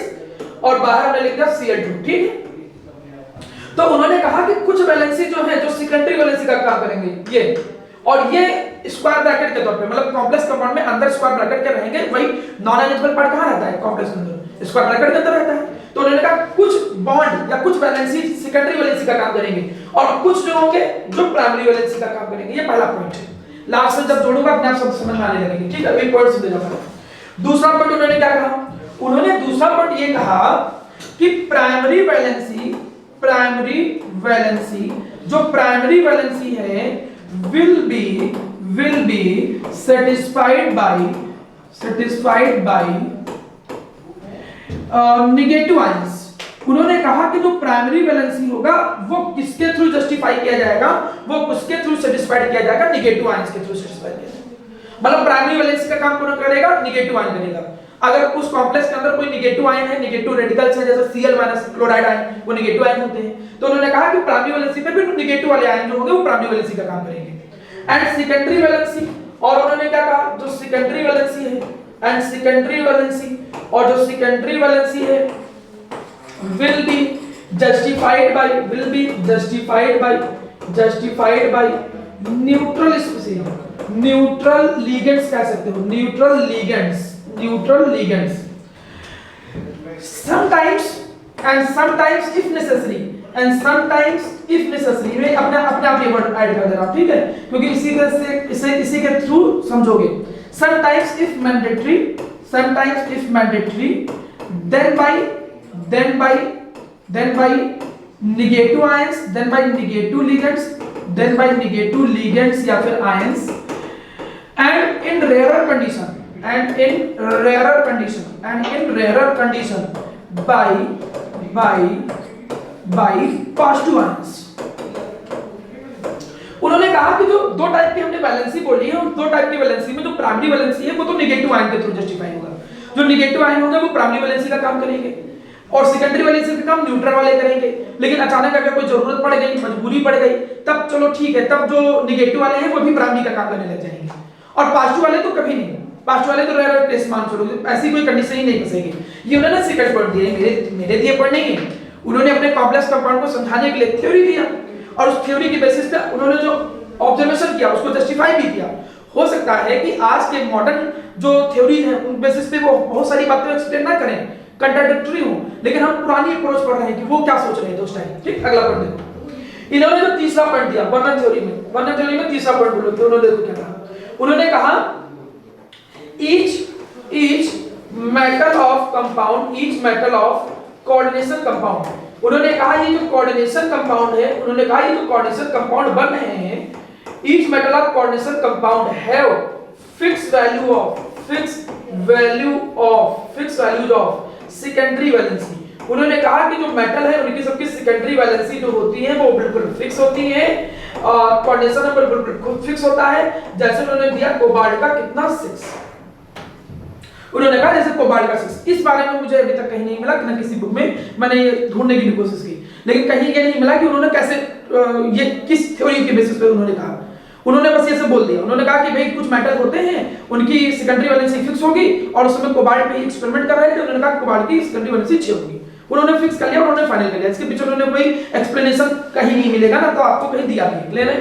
और बाहर हमने लिख दिया Cl2। ठीक है, तो उन्होंने कहा कि कुछ वैलेंसी जो है जो सेकेंडरी वैलेंसी का काम करेंगे ये, और ये स्क्वायर ब्रैकेट के तौर पे, मतलब कॉम्प्लेक्स कंपाउंड में अंदर स्क्वायर ब्रैकेट के रहेंगे। वही नॉन आयनाइजेबल पार्ट कहां रहता है? कॉम्प्लेक्स के अंदर, स्क्वायर ब्रैकेट के अंदर रहता है। तो उन्होंने कहा कुछ बॉन्ड या कुछ वैलेंसी सेकेंडरी वैलेंसी का काम करेंगे और कुछ जो होंगे जो प्राइमरी वैलेंसी का काम करेंगे। ये पहला पॉइंट है, लास्ट में जब जोड़ूंगा अपने आप समझ में आने लगेगी। ठीक है, एक पॉइंट समझ लेना। दूसरा पॉइंट उन्होंने क्या कहा? उन्होंने दूसरा पॉइंट ये कहा कि प्राइमरी वैलेंसी जो प्राइमरी वैलेंसी है will be satisfied by negative ions। उन्होंने कहा कि जो प्राइमरी वैलेंसी होगा वो किसके थ्रू जस्टिफाई किया जाएगा? वो उसके थ्रू सेटिस्फाइड किया जाएगा, नेगेटिव आयंस के थ्रू सेटिस्फाई किया जाएगा। मतलब प्राइमरी वैलेंसी का काम कौन करेगा? नेगेटिव आयन करेगा। अगर उस कॉम्प्लेक्स के अंदर कोई नेगेटिव आयन है, नेगेटिव रेडिकल्स हैं, जैसे Cl- क्लोराइड आयन, वो नेगेटिव आयन होते हैं, तो उन्होंने कहा कि प्राइमरी वैलेंसी पे भी नेगेटिव वाले आयन जो होंगे वो प्राइमरी वैलेंसी का काम करेंगे। एंड सेकेंडरी वैलेंसी, और उन्होंने क्या कहा? जो सेकेंडरी वैलेंसी है एंड सेकेंडरी वैलेंसी, और जो सेकेंडरी वैलेंसी है will be justified by neutral species, neutral ligands कह सकते हो, neutral ligands sometimes if necessary मैं अपने आप ये वर्ड ऐड कर दे रहा हूं। ठीक है, क्योंकि इसी के थ्रू समझोगे। sometimes if mandatory then by negative ions, then by negative ligands या फिर ions, and in rarer condition by positive ions। उन्होंने कहा कि जो दो टाइप की हमने वैलेंसी बोली है, उन दो टाइप की वैलेंसी में जो प्राइमरी वैलेंसी है वो तो नेगेटिव आयन के थ्रू जस्टिफाई होगा। जो नेगेटिव आयन होंगे वो प्राइमरी वैलेंसी का काम करेंगे और सेकेंडरी वैलेंसी का काम न्यूट्रल वाले करेंगे। लेकिन अचानक अगर कोई जरूरत पड़ गई, मजबूरी पड़ गई, तब चलो ठीक है, तब जो नेगेटिव वाले हैं वो भी प्राइमरी का काम करने लग जाएंगे, और पॉजिटिव वाले तो कभी नहीं। पॉजिटिव वाले तो रेयर केस मान चलो, ऐसी कोई कंडीशन ही नहीं फंसेगी। ये उन्होंने सेकंड पॉइंट दिए, मेरे दिए पॉइंट नहीं है। उन्होंने अपने कॉम्प्लेक्स कंपाउंड को समझाने के लिए थ्योरी दिया, और उस थ्योरी की बेसिस पे उन्होंने जो ऑब्जर्वेशन किया उसको जस्टिफाई भी किया। हो सकता है कि आज के मॉडर्न जो थ्योरी है उन बेसिस पे वो बहुत सारी बातें एक्सप्लेन ना करें, कंट्राडिक्टरी हो, लेकिन हम पुरानी अप्रोच पढ़ रहे हैं कि वो क्या सोच रहे थे उस टाइम। ठीक, अगला पॉइंट देखो। इन्होंने जो तीसरा पॉइंट दिया वर्णन थ्योरी में तीसरा पॉइंट बोलो तो उन्होंने देखो क्या कहा। उन्होंने कहा each metal of coordination compound। उन्होंने कहा ये जो कोऑर्डिनेशन कंपाउंड है, उन्होंने कहा ये जो कोऑर्डिनेशन कंपाउंड बन रहे हैं, each metal of coordination compound have fixed value of fix values of secondary valency. उन्होंने कहा कि जो मेटल है उनकी सबकी सेकेंडरी वैलेंसी जो होती है वो बिल्कुल फिक्स होती है, कोऑर्डिनेशन नंबर बिल्कुल फिक्स होता है। जैसे उन्होंने दिया कोबाल्ट का कितना 6, उन्होंने कहा जैसे कोबाल्ट का 6। इस बारे में मुझे अभी तक कहीं नहीं मिला कि ना किसी बुक में, मैंने ये ढूंढने की कोशिश की लेकिन कहीं ये नहीं मिला कि उन्होंने कैसे ये किस थ्योरी के बेसिस पे उन्होंने कहा। उन्होंने बस ऐसे बोल दिया, उन्होंने कहा कि भाई कुछ मेटल होते हैं उनकी सेकेंडरी वैलेंसी फिक्स होगी और उसमें कोबाल्ट पे एक्सपेरिमेंट कर रहे थे, उन्होंने कहा कोबाल्ट की सेकेंडरी वैलेंसी 6 होगी। उन्होंने फिक्स कर लिया और उन्होंने फाइनल कर लिया। इसके पीछे उन्होंने कोई एक्सप्लेनेशन कहीं नहीं मिलेगा ना, तो आपको कहीं दिया नहीं। क्लियर है?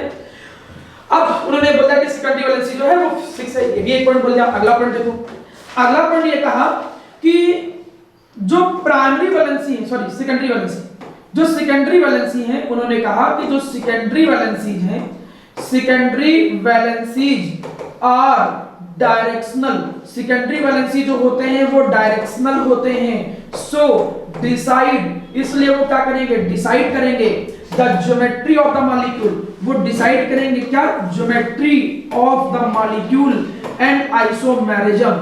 अब उन्होंने बोला कि सेकेंडरी वैलेंसी जो है वो 6 है, ये भी एक पॉइंट बोल दिया। अगला पॉइंट देखो, अगला पॉइंट ये कहा कि जो प्राइमरी वैलेंसी है, सॉरी सेकेंडरी वैलेंसी, जो सेकेंडरी वैलेंसी है, उन्होंने कहा कि जो सेकेंडरी वैलेंसीज हैं, secondary valencies are directional. Secondary valency जो होते हैं वो डायरेक्शनल होते हैं। सो डिसाइड, इसलिए वो क्या करेंगे, डिसाइड करेंगे the geometry of the molecule. वो डिसाइड करेंगे क्या, geometry of the molecule and isomerism,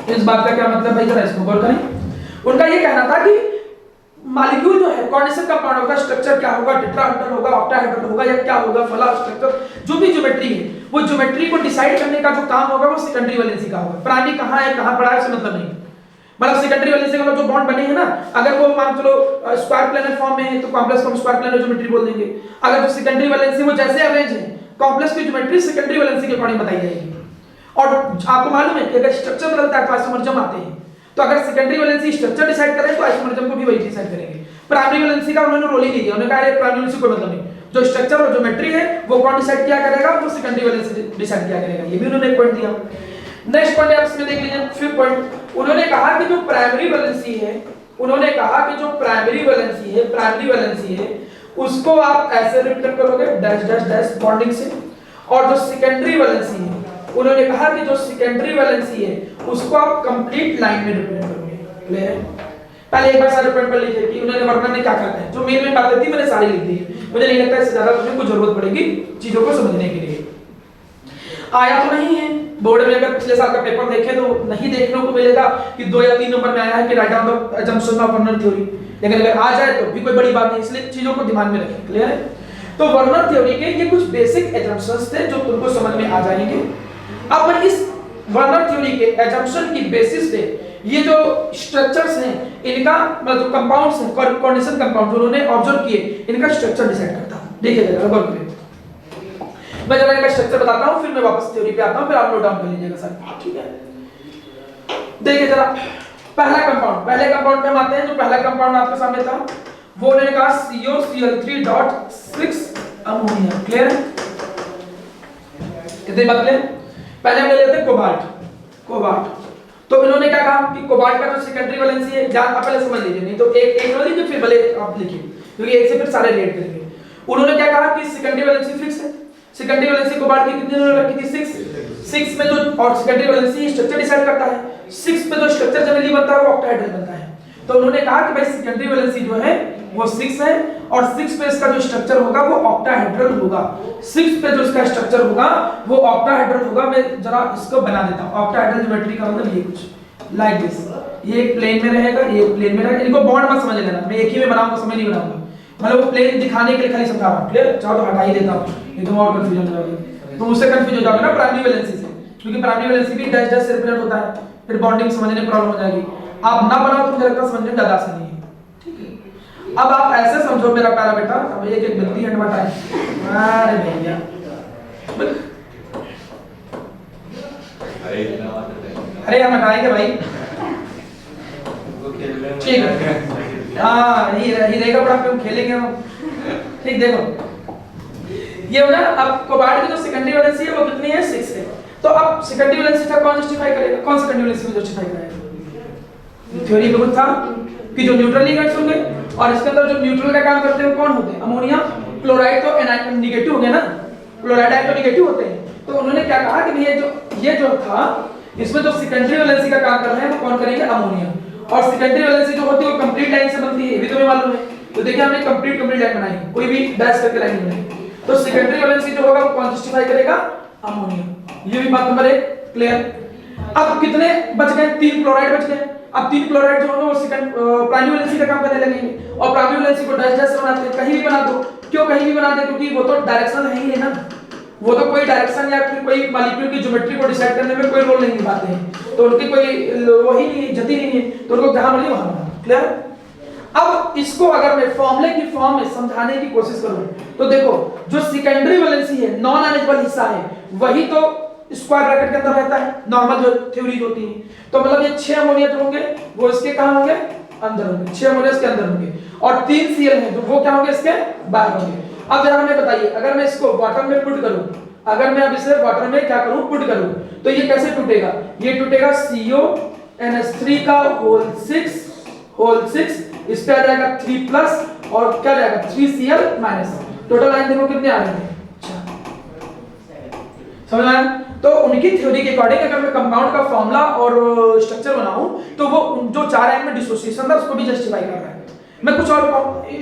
इस बात का क्या मतलब है, जरा इसको गौर करें। उनका ये कहना था कि मॉलिक्यूल जो है कोऑर्डिनेशन कंपाउंड होगा, स्ट्रक्चर क्या होगा, टेट्राहेड्रल होगा, ऑक्टाहेड्रल होगा या क्या होगा, फला स्ट्रक्चर, जो भी ज्योमेट्री है वो ज्योमेट्री को डिसाइड करने का जो काम होगा वो सेकेंडरी वैलेंसी का होगा। प्राइमरी कहां है कहां पड़ा है उससे मतलब नहीं। मतलब सेकेंडरी वैलेंसी का जो बॉन्ड बने हैं ना, अगर वो मान चलो स्क्वायर प्लेनर फॉर्म में है तो कॉम्प्लेक्स को स्क्वायर प्लेनर ज्योमेट्री बोल देंगे। अगर जो सेकेंडरी वैलेंसी वो जैसे अरेंज है, कॉम्प्लेक्स की ज्योमेट्री सेकेंडरी वैलेंसी के अकॉर्डिंग बताई जाएगी। और आपको मालूम है कि अगर स्ट्रक्चर बदलता है तो आइसोमरिज्म आते हैं, तो अगर सेकेंडरी वैलेंसी स्ट्रक्चर डिसाइड करे तो आइसोमरिज्म को भी वही डिसाइड करेंगे। प्राइमरी वैलेंसी का उन्होंने रोल ही नहीं दिया, उन्होंने कहा प्राइमरी वैलेंसी कोई मतलब नहीं, जो स्ट्रक्चर और ज्योमेट्री है वो कौन डिसाइड किया करेगा, वो सेकेंडरी वैलेंसी डिसाइड किया करेगा। ये भी उन्होंने एक पॉइंट दिया। नेक्स्ट पॉइंट आप इसमें देख लीजिए, फिफ्थ पॉइंट, उन्होंने कहा कि जो प्राइमरी वैलेंसी है, उन्होंने कहा कि जो प्राइमरी वैलेंसी है उसको आप ऐसे रिप्रेजेंट करोगे डैश डैश डैश बॉन्डिंग से, और जो सेकेंडरी वैलेंसी है, उन्होंने कहा कि जो सेकेंडरी वैलेंसी है उसको आप कंप्लीट लाइन में रिप्रेजेंट करोगे। क्लियर है? पहले एक बार सारे पॉइंट पढ़ लीजिए कि उन्होंने वर्णन में क्या कहा है। जो मेन बातें थी मैंने सारी लिख दी है, मुझे नहीं लगता इससे ज्यादा तुम्हें कुछ जरूरत पड़ेगी चीजों को समझने के लिए। आया तो नहीं है बोर्ड में, अगर पिछले साल का पेपर देखें तो नहीं देखने को मिलेगा कि 2 या 3 नंबर में आया है कि write down the assumption of Werner theory, लेकिन अगर आ जाए तो भी कोई बड़ी बात नहीं, इसलिए चीजों को दिमाग में रखें। क्लियर है? तो वर्नर थ्योरी के ये कुछ बेसिक असम्पशंस थे जो तुमको समझ में आ जाएंगे। अब मैं इस वर्नर थ्योरी के असम्पशन की बेसिस पे ये जो स्ट्रक्चर्स हैं इनका, मतलब कंपाउंड्स हैं, कोऑर्डिनेशन कंपाउंड जो उन्होंने ऑब्जर्व किए, इनका स्ट्रक्चर डिसाइड करता हूं। देखिए जरा गौर करिए, मैं जरा इनका स्ट्रक्चर बताता हूं, फिर मैं वापस थ्योरी पे आता हूं, फिर आप नोट डाउन कर लीजिएगा सर। ठीक है? देखिए जरा पहले कंपाउंड पे हम आते हैं। जो पहला कंपाउंड आपके सामने था वो उन्होंने कहा COCl3.6 अमोनिया। क्लियर है? कितनी बात क्लियर? पहले हम ले लेते हैं कोबाल्ट। तो इन्होंने क्या कहा कि कोबाल्ट का जो सेकेंडरी वैलेंसी है, जान आप पहले समझ लीजिए, नहीं तो एक समझ लीजिए फिर भले आप लिखिए, क्योंकि एक से फिर सारे रिलेट करेंगे। उन्होंने क्या कहा कि सेकेंडरी वैलेंसी फिक्स है। सेकेंडरी वैलेंसी कोबाल्ट की कितनी उन्होंने रखी थी 6 में, जो और सेकेंडरी वैलेंसी स्ट्रक्चर डिसाइड करता है। 6 पे जो स्ट्रक्चर जनरली बनता है वो ऑक्टाहेड्रल बनता है। तो उन्होंने कहा कि भाई सेकेंडरी वैलेंसी जो है वो 6 है और 6 पे इसका जो स्ट्रक्चर होगा वो ऑक्टाहेड्रल होगा। 6 पे जो इसका स्ट्रक्चर होगा वो ऑक्टाहेड्रल होगा। मैं जरा इसको बना देता हूं। ऑक्टाहेड्रल ज्योमेट्री का मतलब ये कुछ लाइक दिस, ये एक प्लेन में रहेगा, ये एक प्लेन में रहेगा। इनको बॉन्ड मत समझ लेना, मैं एक ही में बनाऊंगा, समय नहीं बनाऊंगा, मतलब वो प्लेन दिखाने के लिए खाली समझा रहा हूं। क्लियर? चाहो तो हटा ही देता हूं, ये तुम और कंफ्यूजन हो जाओगे, तो उससे कंफ्यूज हो जाओगे ना प्राइमरी वैलेंसी से, क्योंकि प्राइमरी वैलेंसी भी डैश डैश से रिप्रेजेंट होता है, फिर बॉन्डिंग समझने में प्रॉब्लम हो जाएगी। आप ना बनाओ तो मुझे लगता है समझने में ज्यादा आसानी है। ठीक है? अब आप ऐसे समझो मेरा प्यारा बेटा, अब एक एक गलती हट बताए। अरे भैया अरे हम हटाएंगे भाई, ठीक है? हाँ यही रहेगा, बड़ा हम खेलेंगे हम। ठीक, देखो ये हो ना। अब कोबाल्ट की जो सेकेंडरी वैलेंसी है वो कितनी है 6 है। तो अब सेकेंडरी वैलेंसी का कौन जस्टिफाई करेगा, कौन सेकेंडरी वैलेंसी को जस्टिफाई करेगा? थ्योरी में कुछ था कि जो न्यूट्रल लिगेंड्स होंगे, और इसके अंदर जो न्यूट्रल का काम करते हैं कौन होते हैं? अमोनिया, क्लोराइड तो नेगेटिव हो गया ना, क्लोराइड आयन तो नेगेटिव होते हैं। तो उन्होंने क्या कहा कि ये जो था इसमें जो सेकेंडरी वैलेंसी का काम कर रहे हैं वो कौन करेंगे? अमोनिया। और सेकेंडरी वैलेंसी जो होती है वो कंप्लीट लाइन से बनती है, ये भी तुम्हें मालूम है। तो देखिए हमने कंप्लीट लाइन बनाई है, कोई भी डैश करके लाइन नहीं बनाई। तो सेकेंडरी वैलेंसी जो होगा वो कौन जस्टिफाई करेगा? अमोनिया। ये भी बात नंबर 1 क्लियर। अब कितने बच गए? 3 क्लोराइड बच गए। अब 3 क्लोराइड जो होंगे वो सेकंड प्राइमरी वैलेंसी का काम करने लगेंगे और प्राइमरी वैलेंसी को डैश डैश से बनाते हैं, कहीं भी बना दो। क्यों कहीं भी बना दे? क्योंकि वो तो डायरेक्शन है ही ना, वो तो कोई डायरेक्शन या फिर कोई मॉलिक्यूल की ज्योमेट्री को डिसाइड करने में कोई रोल नहीं निभाते हैं, तो उनकी कोई वही नहीं जती नहीं है, तो उनको जहां मिली वहां बना। क्लियर। अब इसको अगर मैं फॉर्मूले की फॉर्म में समझाने की कोशिश करूं तो देखो, जो सेकेंडरी वैलेंसी है, नॉन अनइक्वल हिस्सा है, वही तो स्क्वायर ब्रैकेट के अंदर रहता है, नॉर्मल जो थ्योरीज होती है। तो मतलब ये 6 अमोनिया जो होंगे वो इसके कहां होंगे? अंदर होंगे। 6 अमोनिया इसके अंदर होंगे और 3 Cl हैं तो वो क्या होंगे? इसके बाहर होंगे। अब जरा हमें बताइए, अगर मैं इसको वाटर में पुट करूं, अगर मैं अब इसे वाटर में क्या करूं? पुट करूं, तो ये कैसे टूटेगा? ये टूटेगा CONH3 का होल 6 इस पे आ जाएगा 3 प्लस और क्या जाएगा? 3Cl minus. टोटल लाइन देखो कितने आ रहे हैं? समझ में आया? तो उनकी थ्योरी के अकॉर्डिंग अगर मैं कंपाउंड का फॉर्मूला और स्ट्रक्चर बनाऊं तो वो जो 4 आयन में डिसोसिएशन था उसको भी जस्टिफाई कर रहा है। मैं कुछ और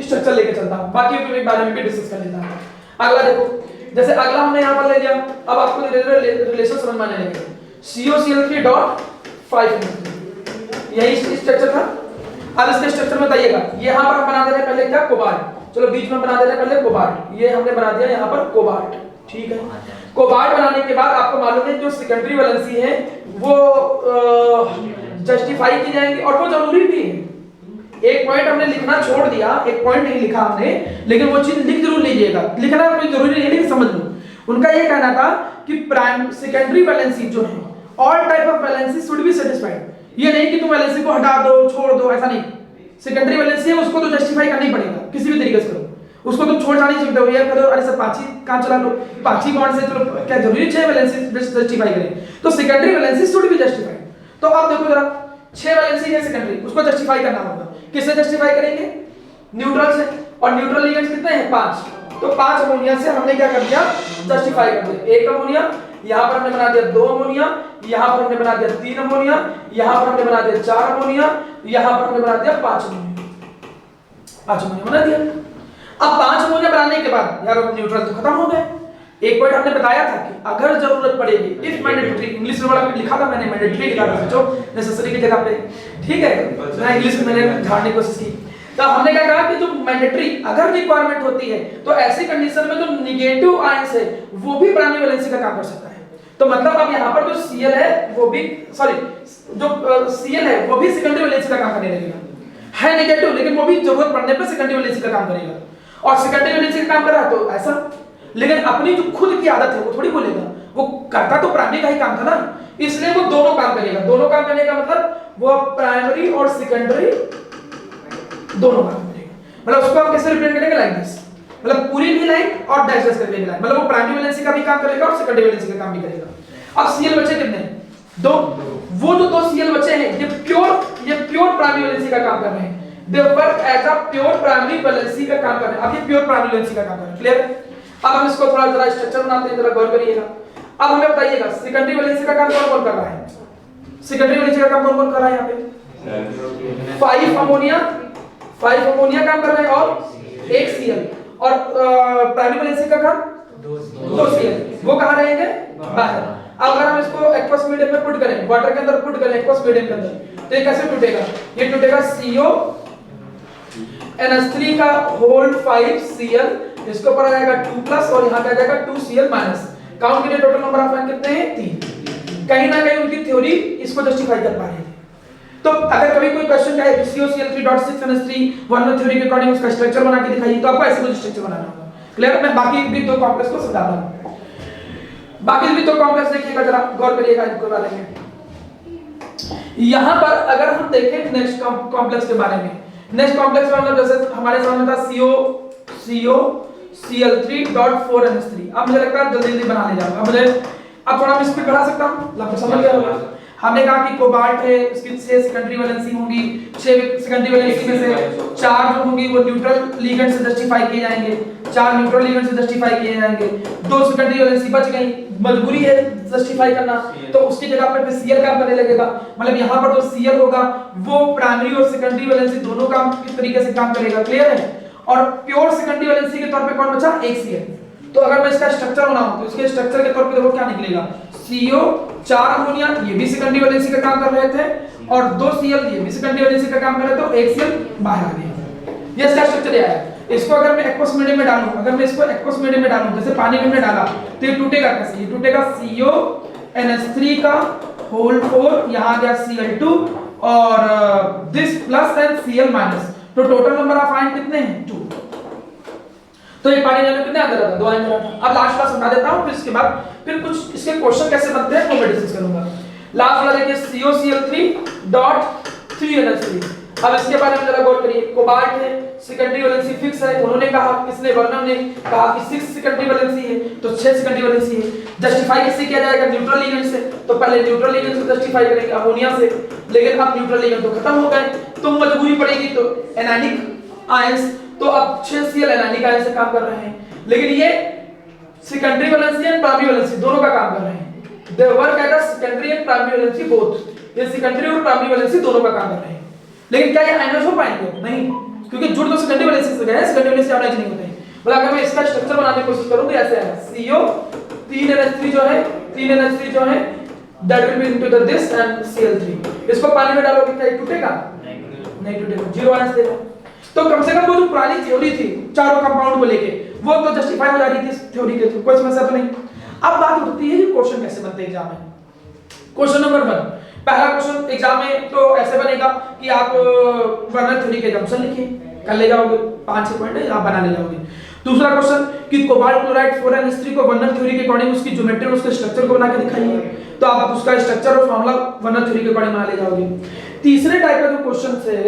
स्ट्रक्चर लेके चलता हूं, बाकी के बारे में भी डिस्कस कर लेता हूं। अगला देखो, जैसे अगला हमने यहां पर ले लिया, अब आपको रिलेशन समझ में आने लगेगा। COCl3.5 यही स्ट्रक्चर था। अब इसके स्ट्रक्चर में बताइएगा, यहां पर हम बना दे रहे हैं पहले क्या? कोबाल्ट। चलो बीच में बना दे रहे हैं पहले कोबाल्ट, ये हमने बना दिया यहां पर कोबाल्ट। ठीक है। कोबाल्ट बनाने के बाद आपको मालूम है जो सेकेंडरी वैलेंसी है वो जस्टिफाई की जाएंगी और वो जरूरी भी है। एक पॉइंट हमने लिखना छोड़ दिया, एक पॉइंट नहीं लिखा हमने, लेकिन वो चीज लिख जरूर लीजिएगा। लिखना कोई जरूरी नहीं है, लेकिन समझ लो। उनका ये कहना था कि प्राइम सेकेंडरी वैलेंसी जो है, all type of valency should be satisfied. ये नहीं कि तुम वैलेंसी को हटा दो, छोड़ दो, ऐसा नहीं। सेकेंडरी वैलेंसी है उसको तो जस्टिफाई करना ही पड़ेगा, किसी भी तरीके से करो उसको, तुम छोड़ जानी चाहिए। तो यार करो, अरे सर पांच ही काम चला लो, पांच ही बॉन्ड से चलो, क्या जरूरी 6 वैलेंसी जस्टिफाई करें? तो secondary valency should be justified. तो अब देखो जरा, 6 वैलेंसी है सेकेंडरी, उसको जस्टिफाई करना होगा। किससे जस्टिफाई करेंगे? न्यूट्रल से। और न्यूट्रल लिगेंड्स कितने हैं? 5। तो 5 अमोनिया से हमने क्या कर दिया? जस्टिफाई कर दिया। 1 अमोनिया, यहां पर हमने बना दिया 2 अमोनिया, यहां पर हमने बना दिया 3 अमोनिया, यहां पर हमने बना दिया 4 अमोनिया, यहां पर हमने बना दिया 5 अमोनिया। 5 अमोनिया बना दिया। अब 5 अमोनिया बनाने के बाद यार न्यूट्रल तो खत्म हो गए। एक पॉइंट हमने बताया था कि अगर जरूरत पड़ेगी, इफ मैंडेटरी, इंग्लिश में बड़ा लिखा था मैंने, मैंडेटरी लिखा था जो नेसेसरी की जगह पे, ठीक है, मैं इंग्लिश में मैंने झाड़ने की कोशिश की। तो हमने क्या कहा कि जो मैंडेटरी अगर रिक्वायरमेंट होती है तो ऐसी कंडीशन में जो नेगेटिव आयंस है वो भी प्राइमरी वैलेंसी का काम कर सकता है। तो मतलब अब यहाँ पर जो Cl है वो भी, सॉरी, जो Cl है वो भी सेकेंडरी वैलेंसी का काम करने लगेगा। है नेगेटिव, लेकिन वो भी जरूरत पड़ने पर सेकेंडरी वैलेंसी का काम करेगा। और सेकेंडरी वैलेंसी का काम कर रहा है तो ऐसा, लेकिन अपनी जो खुद की आदत है वो थोड़ी बोलेगा, वो करता तो प्राइमरी का ही काम था ना, इसलिए वो दोनों काम करेगा। दोनों काम करने का मतलब वो प्राइमरी और सेकेंडरी दोनों काम करेगा। मतलब उसको हम कैसे रिप्रेजेंट करेंगे? लाइक दिस, मतलब पूरी भी लाइन और डैश डैश करके भी लाइन, मतलब वो प्राइमरी वैलेंसी का भी काम करेगा और सेकेंडरी वैलेंसी का काम भी करेगा। अब Cl बचे कितने? 2। वो जो 2 Cl बचे हैं ये प्योर प्राइमरी वैलेंसी का काम कर रहे हैं। They work as a pure primary valency का काम कर रहे हैं। अब ये प्योर प्राइमरी वैलेंसी का काम कर रहे हैं। क्लियर? अब हम इसको थोड़ा जरा स्ट्रक्चर बनाते हैं, जरा गौर करिएगा। अब हमें बताइएगा सेकेंडरी वैलेंसी का काम कौन-कौन कर रहा है? सेकेंडरी वैलेंसी का काम कौन-कौन कर रहा है यहाँ पे? 5 अमोनिया काम कर रहे हैं और 1 Cl। और प्राइमरी वैलेंसी का काम 2 Cl। वो कहां रहेंगे? बाहर। अब अगर हम इसको एक्वस मीडियम में पुट करें, वाटर के अंदर पुट करें एक्वस मीडियम के अंदर, तो ये कैसे टूटेगा? ये टूटेगा CONH3 का होल 5 Cl, इसके ऊपर आ जाएगा 2 प्लस और यहां पे आ जाएगा 2 Cl माइनस। काउंट कीजिए टोटल नंबर ऑफ आयन कितने हैं? 3। कहीं ना कहीं उनकी थ्योरी इसको जस्टिफाई कर पा रही है। तो अगर कभी कोई क्वेश्चन चाहे COCl3.6NH3 वन थ्योरी के अकॉर्डिंग उसका स्ट्रक्चर बना के दिखाइए, तो आपको ऐसे कुछ स्ट्रक्चर बनाना होगा। क्लियर? मैं बाकी भी 2 कॉम्प्लेक्स को समझाता हूं। बाकी भी 2 कॉम्प्लेक्स देखिएगा, जरा गौर करिएगा इनके बारे में। यहां पर अगर हम देखें नेक्स्ट कॉम्प्लेक्स के बारे में, नेक्स्ट कॉम्प्लेक्स में मतलब जैसे हमारे सामने था COCl3.4NH3। अब मुझे लगता है जल्दी बना ले जाऊंगा, मुझे अब थोड़ा मैं स्पीड बढ़ा सकता हूं, लगभग समझ गया होगा। हमने कहा कि कोबाल्ट है, उसकी 6 सेकेंडरी वैलेंसी होंगी, 6 सेकेंडरी वैलेंसी में से 4 जो होंगी वो न्यूट्रल लिगेंड से जस्टिफाई किए जाएंगे, 4 न्यूट्रल लिगेंड से जस्टिफाई किए जाएंगे, 2 सेकेंडरी वैलेंसी बच गई, मजबूरी है जस्टिफाई करना, तो उसकी जगह पे फिर Cl काम करने लगेगा। मतलब यहां पर जो Cl होगा वो प्राइमरी और सेकेंडरी वैलेंसी दोनों काम किस तरीके से काम करेगा। क्लियर है? और प्योर सेकेंडरी वैलेंसी के तौर पे कौन बचा? 1 Cl। तो अगर मैं इसका स्ट्रक्चर बनाऊं तो इसके स्ट्रक्चर के तौर पे देखो क्या निकलेगा, CO 4 अमोनिया, ये भी सेकेंडरी वैलेंसी का काम कर रहे थे, और 2 Cl ये भी सेकेंडरी वैलेंसी का काम कर रहे थे, तो 1 Cl बाहर आ गया। ये इसका स्ट्रक्चर आया है। इसको अगर मैं एक्वस मीडियम में डालूं, अगर मैं इसको एक्वस मीडियम में डालूं, जैसे पानी में हमने डाला, तो ये टूटेगा कैसे, ये टूटेगा CO NH3 का होल 4, यहां आ गया Cl2 और this plus and Cl minus, तो टोटल नंबर ऑफ आयन कितने हैं 2। तो ये पानी में कितने अंदर आता है 2 आयन आता। अब लास्ट वाला समझा देता हूं, फिर इसके बाद फिर कुछ इसके क्वेश्चन कैसे बनते हैं वो मैं डिस्कस करूंगा। लास्ट वाला देखिए COCl3.3NH3। अब इसके बारे में जरा गौर करिए। कोबाल्ट है, सेकेंडरी वैलेंसी फिक्स है, उन्होंने कहा, किसने, वर्नम ने कहा कि 6 सेकेंडरी वैलेंसी है, तो 6 सेकेंडरी वैलेंसी है। जस्टिफाई किससे किया जाएगा, न्यूट्रल लिगेंड से। तो पहले न्यूट्रल लिगेंड से जस्टिफाई करेंगे अमोनिया से, लेकिन अब न्यूट्रल लिगेंड तो खत्म हो गए, तो मजबूरी पड़ेगी तो एनायनिक आयंस, तो अब 6 Cl एनायनिक आयन से काम कर रहे हैं, लेकिन ये secondary valency and primary valency दोनों का काम कर रहे हैं। They work at secondary and primary valency both, ये सेकेंडरी और प्राइमरी वैलेंसी दोनों का काम कर रहे हैं। लेकिन क्या ये आयनोस हो पाएंगे? नहीं, क्योंकि जुड़ तो सेकेंडरी वैलेंसी से गए, सेकेंडरी वैलेंसी आयनाइज नहीं होते हैं। मतलब अगर मैं इसका स्ट्रक्चर बनाने की कोशिश करूं तो ऐसे आएगा, CO 3NH3 जो है, 3NH3 जो है that will be into the this and Cl3। इसको पानी में डालोगे क्या ये टूटेगा? नहीं टूटेगा, 0 आयंस देगा। तो कम से कम वो जो पुरानी थ्योरी थी चारों कंपाउंड को लेके, वो तो जस्टिफाई हो जा रही थी इस थ्योरी के थ्रू, कोई समस्या तो नहीं। अब बात उठती है कि क्वेश्चन कैसे बनते हैं एग्जाम में। क्वेश्चन नंबर 1, पहला क्वेश्चन एग्जाम में तो ऐसे बनेगा कि आप वर्नर थ्योरी के जंक्शन लिखिए, कर ले जाओगे, 5-6 पॉइंट आप बना ले जाओगे। दूसरा क्वेश्चन कि कोबाल्ट क्लोराइड 4NH3 को वर्नर थ्योरी के अकॉर्डिंग उसकी ज्योमेट्री और उसके स्ट्रक्चर को बना के दिखाइए, तो आप उसका स्ट्रक्चर और फार्मूला वर्नर थ्योरी के अकॉर्डिंग बना ले जाओगे। तीसरे टाइप का जो क्वेश्चन है,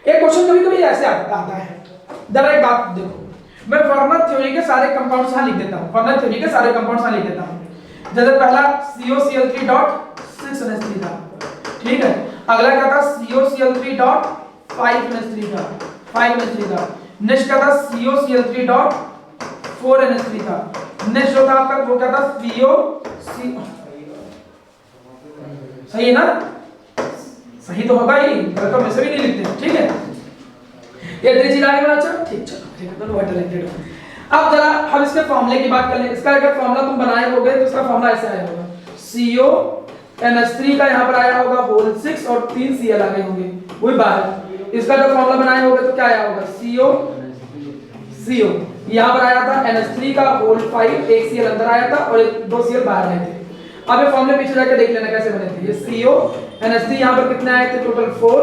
एक क्वेश्चन कभी-कभी ऐसे आता है। जरा एक बात देखो, मैं वर्नर थ्योरी के सारे कंपाउंड्स यहां लिख देता हूं, वर्नर थ्योरी के सारे कंपाउंड्स यहां लिख देता हूं। जैसे पहला COCl3.6NH3 था, ठीक है। अगला क्या था, COCl3.5NH3 था, 5NH3 था। नेक्स्ट क्या था, COCl3.4NH3 था। नेक्स्ट जो था आपका वो क्या था, सही है ना? सही तो होगा ही, गलत तो वैसे भी नहीं लिखते, ठीक है। ये त्रिजी लाइन में अच्छा, ठीक, चलो ठीक है, दोनों वर्ड रिलेटेड हो। अब जरा हम इसके फार्मूले की बात कर लें। इसका अगर फार्मूला तुम बनाए होगे तो इसका फार्मूला ऐसा आया होगा, CONH3 का यहां पर आया होगा होल 6 और 3 Cl आ गए होंगे, वही बाहर। इसका जब फार्मूला बनाए होगे तो क्या आया होगा, CO यहां पर आया था NH3 का होल 5, 1 Cl अंदर आया था और 2 Cl बाहर आए थे। अब ये फार्मूले पीछे जाके देख लेना कैसे बने थे। ये CONH3 यहां पर कितने आए थे, टोटल 4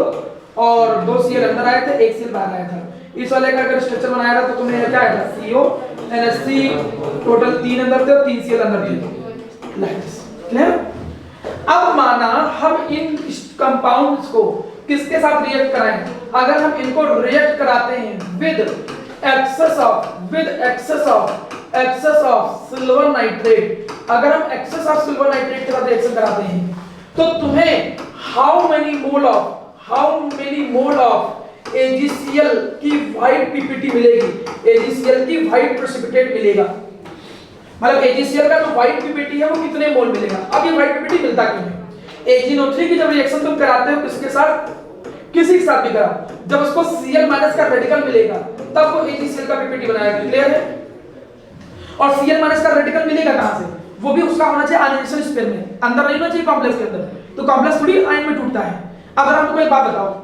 और 2 Cl अंदर आए थे, 1 Cl बाहर आया था। इस वाले का अगर स्ट्रक्चर बनाया था तो तुम्हें क्या आया था, CONH3 टोटल 3 अंदर थे और 3 Cl अंदर थे, क्लियर। अब माना हम इन कंपाउंड्स को किसके साथ रिएक्ट कराएं, अगर हम इनको रिएक्ट कराते हैं with excess of silver nitrate, अगर हम एक्सेस ऑफ सिल्वर नाइट्रेट के साथ रिएक्शन कराते हैं तो तुम्हें how many mole of AgCl की व्हाइट पीपीटी मिलेगी, AgCl की व्हाइट प्रेसिपिटेट मिलेगा। मतलब AgCl का जो व्हाइट पीपीटी है वो कितने मोल मिलेगा। अब ये व्हाइट पीपीटी मिलता क्यों है, AgNO3 की जब रिएक्शन तुम कराते हो किसके साथ, किसी के साथ भी कराओ, जब उसको Cl- का रेडिकल मिलेगा तब वो AgCl का पीपीटी बनाएगा, क्लियर है। और Cl- का रेडिकल मिलेगा कहां से, वो भी उसका होना चाहिए आयनाइजेशन स्पेयर में, अंदर नहीं होना चाहिए कॉम्प्लेक्स के अंदर, तो कॉम्प्लेक्स थोड़ी आयन में टूटता है। अब अगर हम तुमको एक बात बताओ,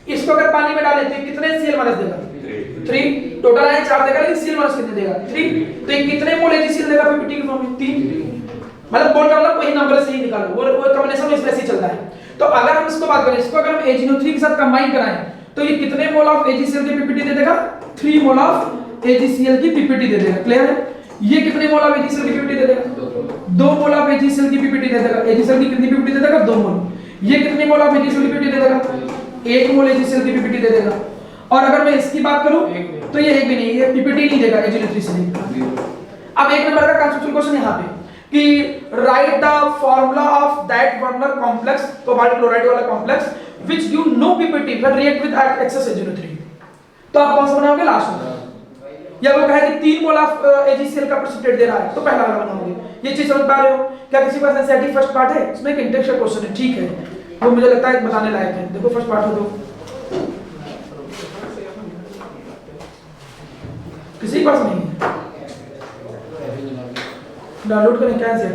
इसको अगर पानी में डालें तो कितने Cl- देगा, 3, टोटल आयन 4 देगा, लेकिन Cl- कितने देगा, 3, तो ये कितने मोल AgCl देगा पीपीटी के फॉर्म में, 3। मतलब बोल का मतलब कोई नंबर से ही निकालो, वो कॉम्बिनेशन में इसमें ही चलता है। तो अगर हम इसको बात करें, इसको अगर हम AgNO3 के साथ कंबाइन कराएं तो ये कितने मोल ऑफ AgCl की पीपीटी दे देगा, 3 मोल ऑफ AgCl की पीपीटी दे देगा, क्लियर है। ये कितने मोल ऑफ AgCl की पीपीटी दे देगा, 2 मोल ऑफ AgCl की पीपीटी दे देगा। AgCl की कितनी पीपीटी दे देगा, 2 मोल। ये कितने मोल ऑफ AgCl की पीपीटी दे देगा, 1 मोल AgCl की पीपीटी दे देगा। और अगर मैं इसकी बात करूं तो ये एक भी नहीं, ये पीपीटी नहीं देगा AgNO3 से। अब एक नंबर का कंसेप्चुअल क्वेश्चन यहां पे कि write the formula of that Werner complex, cobalt chloride वाला complex which give no PPT when react with excess AgNO3। तो आप कौन सा बनाओगे, लास्ट वाला। या वो कहे कि 3 मोल ऑफ AgCl का प्रेसिपिटेट दे रहा है तो पहला वाला बनाओगे। ये चीज समझ पा रहे हो क्या, किसी पास एनसीईआरटी फर्स्ट पार्ट है, इसमें एक इंटेक्सचर क्वेश्चन है, ठीक है, वो मुझे लगता है बताने लायक है। देखो फर्स्ट पार्ट हो तो किसी के पास नहीं है? डाउनलोड करें क्या सेट?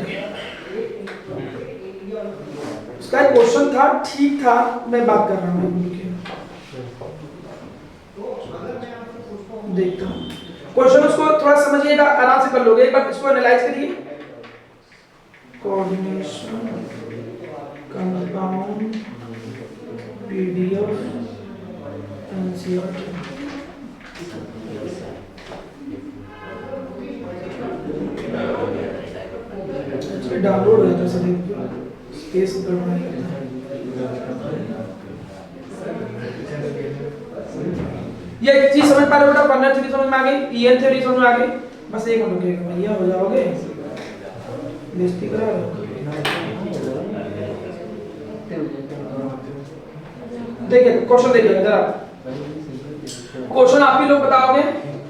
उसका एक क्वेश्चन था, ठीक था, मैं बात कर रहा हूँ, देखता हूँ क्वेश्चन, उसको थोड़ा समझिएगा, आराम से कर लोगे, एक बार इसको एनालाइज करिए। Coordination compound PDF NCERT, download हो जाता है सभी स्पेस करना है। ये एक चीज समझ पा रहे हो बेटा, कर्नल थ्योरी समझ में आ गई, ईएन थ्योरी समझ में आ गई, बस एक मिनट रुकिएगा भैया, हो जाओगे बेइज्जती करा रहे हो। देखिए क्वेश्चन देखिएगा जरा, क्वेश्चन आप ही लोग बताओगे,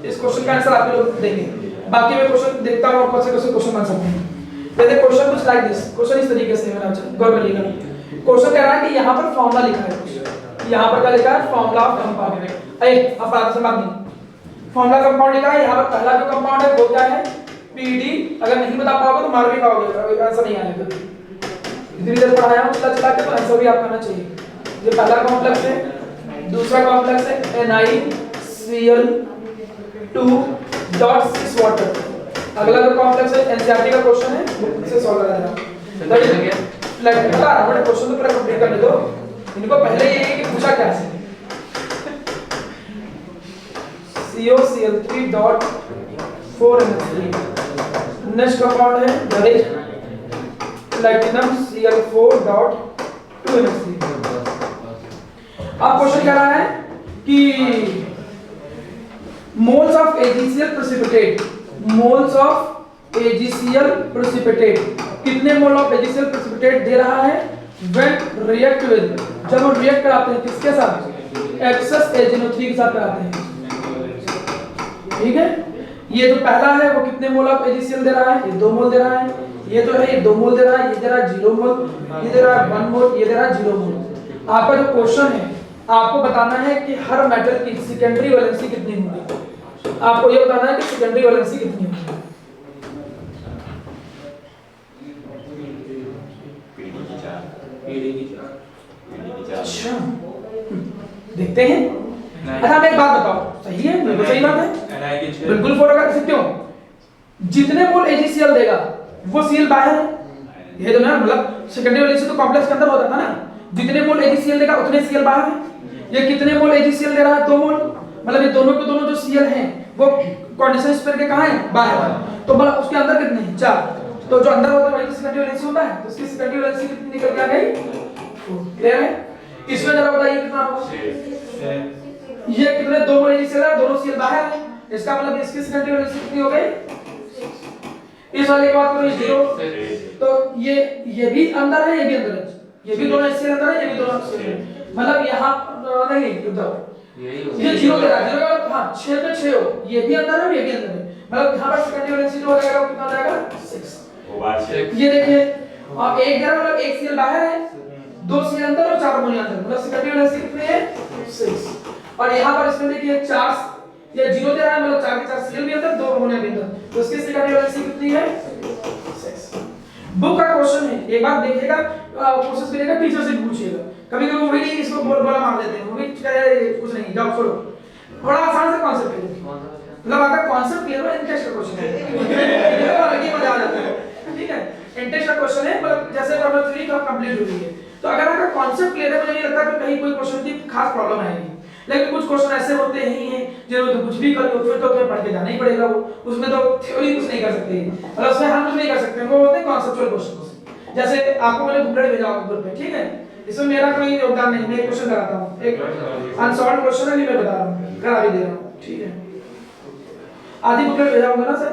इस क्वेश्चन का आंसर आप ही लोग देंगे, बाकी मैं क्वेश्चन देखता हूँ और कौन से क्वेश्चन बन सकते हैं। देखिए क्वेश्चन कुछ लाइक दिस, क्वेश्चन इस तरीके से मेरा गौर करिएगा। क्वेश्चन कह रहा है कि यहाँ पर फॉर्मूला लिखा है, यहाँ पर क्या लिखा है? Formula of compound. अब बात से बात नहीं, फॉर्मूला कंपाउंड लिखा है, यहाँ पर पहला जो कंपाउंड है वो क्या है? पीडी। अगर नहीं बता पाओगे तो मार भी खाओगे, आंसर नहीं आएगा। इतनी देर पढ़ाया हूँ चला चला के, तो आंसर भी आपका आना चाहिए। ये पहला कॉम्प्लेक्स है, दूसरा कॉम्प्लेक्स है NiCl2.6 वाटर। अगला जो कॉम्प्लेक्स है एनसीईआरटी का क्वेश्चन है, वो से सॉल्व करा देना। बता रहा हूं, क्वेश्चन तो पूरा कंप्लीट करने दो इनको। पहले ये है कि पूछा क्या है, COCl3.4NH3, नेक्स्ट कंपाउंड है दैट इज प्लैटिनम Cl4.2NH3। अब क्वेश्चन कह रहा है कि moles of AgCl precipitate, moles of AgCl precipitate, कितने मोल ऑफ AgCl प्रेसिपिटेट दे रहा है? व्हेन रिएक्ट विद, जब हम रिएक्ट कराते हैं किसके साथ? एक्सेस AgNO3 के साथ कराते हैं, ठीक है। ये जो पहला है वो कितने मोल ऑफ AgCl दे रहा है? ये 2 मोल दे रहा है। ये तो है, ये 2 मोल दे रहा है, ये दे रहा है 0 मोल, ये दे रहा है 1 मोल, ये दे रहा है 0 मोल। आपका जो क्वेश्चन है आपको बताना है कि हर मेटल की सेकेंडरी वैलेंसी कितनी होगी। आपको ये बताना है कि सेकेंडरी वैलेंसी कितनी होगी। अच्छा देखते हैं। अच्छा मैं एक बात बताओ, सही है? बिल्कुल सही बात है, बिल्कुल फोटो कर सकते हो। जितने मोल AgCl देगा वो Cl बाहर है, ये तो ना, मतलब सेकेंडरी वैलेंसी तो कॉम्प्लेक्स के अंदर होता था ना, जितने मोल AgCl देगा उतने Cl बाहर है। ये कितने मोल AgCl दे रहा है? 2 मोल, मतलब ये दोनों के दोनों जो Cl हैं वो कंडीशन स्पेयर के कहां है? बाहर। तो मतलब उसके अंदर कितने हैं? 4। तो जो अंदर होता है वही सेकेंडरी वैलेंसी होता है, तो इसकी सेकेंडरी वैलेंसी कितनी निकल के आ गई? क्लियर है? इसमें जरा बताइए कितना होगा? ये कितने? 2 मोल AgCl है, दोनों Cl बाहर है, इसका मतलब इसकी सेकेंडरी वैलेंसी कितनी हो गई? इस वाले की बात करो 0, तो ये भी अंदर है, ये भी अंदर है, ये भी दोनों HCl अंदर है, ये भी दोनों HCl है, मतलब यहाँ नहीं उधर ये 0 दे रहा है, 0 का मतलब हाँ 6 पे 6 हो, ये भी अंदर है, ये भी अंदर है, मतलब यहाँ पर सेकेंडरी वैलेंसी जो हो जाएगा वो कितना हो जाएगा? 6। ये देखिए, और एक दे रहा मतलब 1 Cl बाहर है, 2 Cl अंदर और 4 मोल अंदर, मतलब सेकेंडरी वैलेंसी कितनी है? 6। और यहाँ पर इसमें देखिए 4, ये 0 दे रहा है, मतलब 4 के 4 Cl भी अंदर, 2 अमोनिया भी अंदर, तो इसकी सेकेंडरी वैलेंसी कितनी है? 6। बुक का क्वेश्चन है, एक बार देखिएगा, कोशिश करिएगा टीचर से पूछिएगा। कभी-कभी वो भी नहीं, इसको बोला मार देते हैं, वो भी कुछ नहीं, जाओ छोड़ो। थोड़ा आसान सा कांसेप्ट है, मतलब अगर कांसेप्ट क्लियर हो, इंटरेस्ट का क्वेश्चन है, अलग ही मजा आ जाता है, ठीक है। इंटरेस्ट का क्वेश्चन है, मतलब जैसे नंबर 3 का कंप्लीट हो गई है, तो अगर आपका कांसेप्ट क्लियर है, मुझे नहीं लगता कि कहीं कोई क्वेश्चन की खास प्रॉब्लम आएगी। लेकिन कुछ क्वेश्चन ऐसे होते ही हैं जिन्हें तो कुछ भी कर लो, फिर तो तुम्हें पढ़ के जाना ही पड़ेगा, वो उसमें तो थ्योरी कुछ नहीं कर सकते, और उसमें हम कुछ नहीं कर सकते, वो होते हैं कॉन्सेप्चुअल क्वेश्चन। जैसे आपको मैंने बुकलेट भेजा होगा ग्रुप पे, ठीक है, इसमें मेरा कोई योगदान नहीं, मैं एक क्वेश्चन कराता हूं, एक अनसॉल्व्ड क्वेश्चन है, मैं बता रहा हूं, करा भी दे रहा हूं, ठीक है। आधी बुकलेट भेजा होगा ना सर,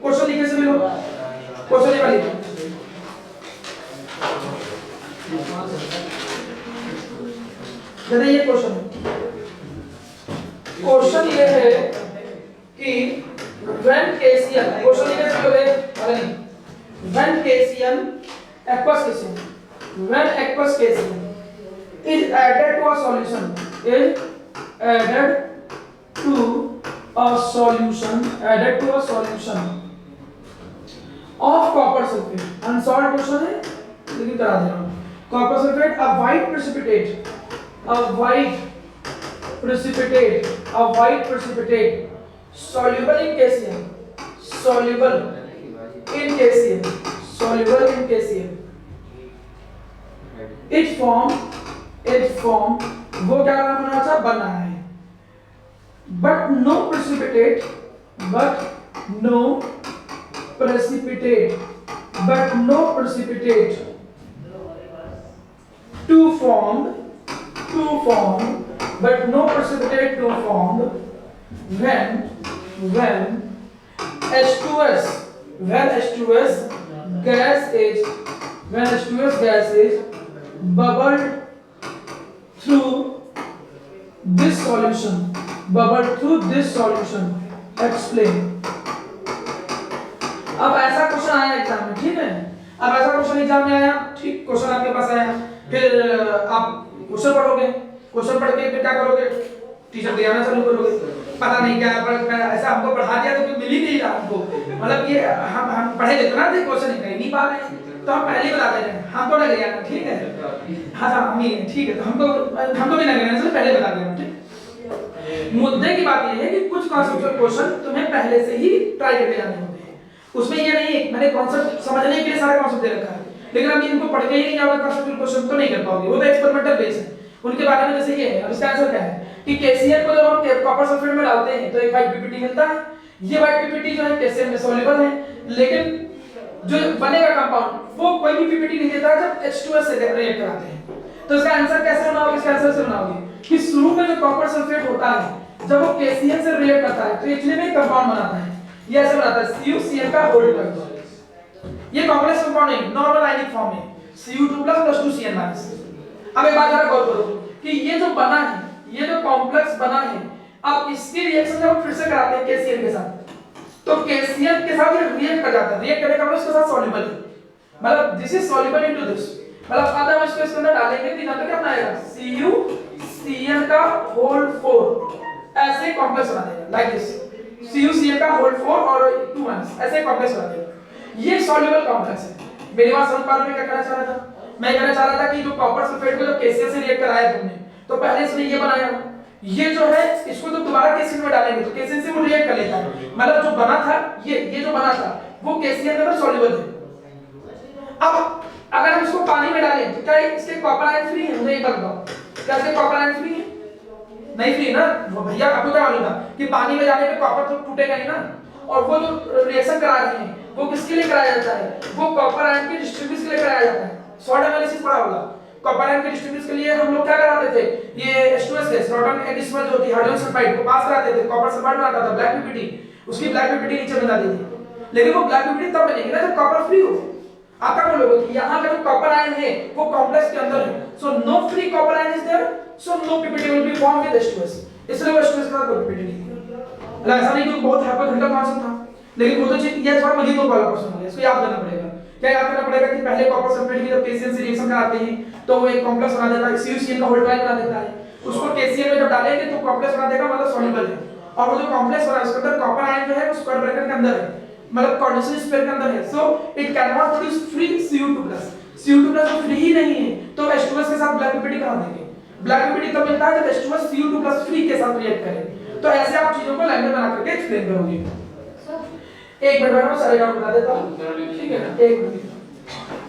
क्वेश्चन लिखे से भी लो, क्वेश्चन लिखा लीजिए। जैसे ये क्वेश्चन ये है कि when KCl, क्वेश्चन लिखे से बोले अरे नहीं, when KCl aqueous KCl, when aqueous KCl is added to a solution, is added to a solution added to a solution of copper sulfate unsolved question है लेकिन करा दे रहा हूं copper sulfate a white precipitate soluble in KCl it form वो क्या बना था बना है but no precipitate to formed when H2S gas is bubbled through this solution explain अब ऐसा क्वेश्चन आया एग्जाम में ठीक है अब ऐसा क्वेश्चन एग्जाम में आया ठीक क्वेश्चन आपके पास आया फिर आप क्वेश्चन पढ़ोगे क्वेश्चन पढ़ के फिर क्या करोगे टीचर दिखाना चालू करोगे पता नहीं क्या ऐसा हमको पढ़ा दिया तो मिल ही नहीं रहा हमको मतलब ये हम पढ़े जितना थे क्वेश्चन नहीं पा रहे तो हम पहले बता दे रहे हैं हमको लग गया ठीक है हाँ हम ही ठीक है तो हमको भी लग गया इसलिए पहले बता दिया ठीक मुद्दे की बात ये है कि कुछ कॉन्सेप्चुअल क्वेश्चन तुम्हें पहले से ही ट्राई करके जाने होते हैं उसमें ये नहीं मैंने कॉन्सेप्ट समझने के लिए सारे कॉन्सेप्ट दे रखा है लेकिन अब इनको पढ़ के ही नहीं जाओगे कॉन्सेप्चुअल क्वेश्चन तो नहीं कर पाओगे वो तो एक्सपेरिमेंटल बेस है उनके बारे में जैसे ये है अब इसका आंसर क्या है कि KCl को जब हम कॉपर सल्फेट में डालते हैं तो एक व्हाइट पीपीटी मिलता है ये व्हाइट पीपीटी जो है KCl में सॉल्युबल है लेकिन जो बनेगा कंपाउंड वो कोई भी पीपीटी नहीं देता जब H2S से रिएक्ट कराते हैं तो इसका आंसर कैसे बनाओगे इसका आंसर से बनाओगे कि शुरू में जो कॉपर सल्फेट होता है जब वो KCl से रिएक्ट करता है तो एक्चुअली में कंपाउंड बनाता है ये ऐसे बनाता है CuCl का होल्ड करके ये कॉम्प्लेक्स कंपाउंड नहीं नॉर्मल आयनिक फॉर्म है Cu2 + 2Cl-। अब एक बात जरा गौर करो कि ये जो बना है ये जो कॉम्प्लेक्स बना है अब इसकी रिएक्शन जब हम फिर से कराते हैं KCl के साथ तो KCl के साथ ये रिएक्ट कर जाता है रिएक्ट करने का मतलब उसके साथ सॉल्युबल है मतलब this is soluble into this मतलब अब हम इसको इसके अंदर डालेंगे तो यहां पे क्या बनाएगा CuCl का होल 4 ऐसे कॉम्प्लेक्स बना देगा लाइक दिस CuCl का होल 4 और 2 1 ऐसे कॉम्प्लेक्स बना देगा ये सॉल्युबल कॉम्प्लेक्स है मेरी बात समझ पा रहे हो मैं क्या कहना चाह रहा था मैं कहना चाह रहा था कि जो कॉपर सल्फेट को जब KCl से रिएक्ट कराया तुमने तो पहले इसने ये बनाया ये जो है इसको तो दोबारा KCl में डालेंगे तो KCl से वो रिएक्ट कर लेता है मतलब जो बना था ये जो बना था वो KCl के अंदर सॉल्युबल है अब अगर हम इसको पानी में डालें तो क्या इसके कॉपर आयन फ्री है मुझे एक बात बताओ क्या इसके कॉपर आयन फ्री है नहीं फ्री ना वो भैया आपको क्या मालूम था कि पानी में जाने पे कॉपर तो टूटेगा ही ना और वो जो रिएक्शन करा रहे हैं वो किसके लिए कराया जाता है वो कॉपर आयन के डिस्ट्रीब्यूशन के लिए कराया जाता है शॉर्ट एनालिसिस पढ़ा होगा कॉपर आयन के डिस्ट्रीब्यूशन के लिए हम लोग क्या कराते थे ये H2S गैस प्रोटॉन एडिशन जो होती है हाइड्रोजन सल्फाइड को पास कराते थे कॉपर सल्फाइड बनाता था ब्लैक पीपीटी उसकी ब्लैक पीपीटी नीचे बना दी थी लेकिन वो ब्लैक पीपीटी तब बनेगी ना जब कॉपर फ्री हो आप क्या बोलोगे कि यहां का जो कॉपर आयन है वो कॉम्प्लेक्स के अंदर है so no free copper ion is there so no PPT will be form with H2S इसलिए वो H2S के साथ कोई पीपीटी नहीं है ऐसा नहीं कि बहुत हाइपोथेटिकल कॉन्सेप्ट था लेकिन वो तो चीज ये थोड़ा मजीद वाला क्वेश्चन हो गया इसको याद करना पड़ेगा क्या याद करना पड़ेगा कि पहले कॉपर सल्फेट की जब KCl से रिएक्शन कराते हैं तो वो एक कॉम्प्लेक्स बना देता है CuCl का होल्ड बना देता है उसको KCl में जब डालेंगे तो कॉम्प्लेक्स बना देगा मतलब सॉल्युबल है और वो जो कॉम्प्लेक्स बना है उसके अंदर कॉपर आयन जो है वो स्क्वायर ब्रैकेट के अंदर है मतलब कोऑर्डिनेशन स्पेयर के अंदर है so it can not produce free Cu2+ तो फ्री ही नहीं है तो H2S के साथ ब्लैक पीपीटी कहां देंगे ब्लैक पीपीटी तब मिलता है जब H2S Cu2+ फ्री के साथ रिएक्ट करे तो ऐसे आप चीजों को लाइन में बना करके एक्सप्लेन करोगे एक मिनट में सारे डाउट बता देता हूं ठीक है ना एक मिनट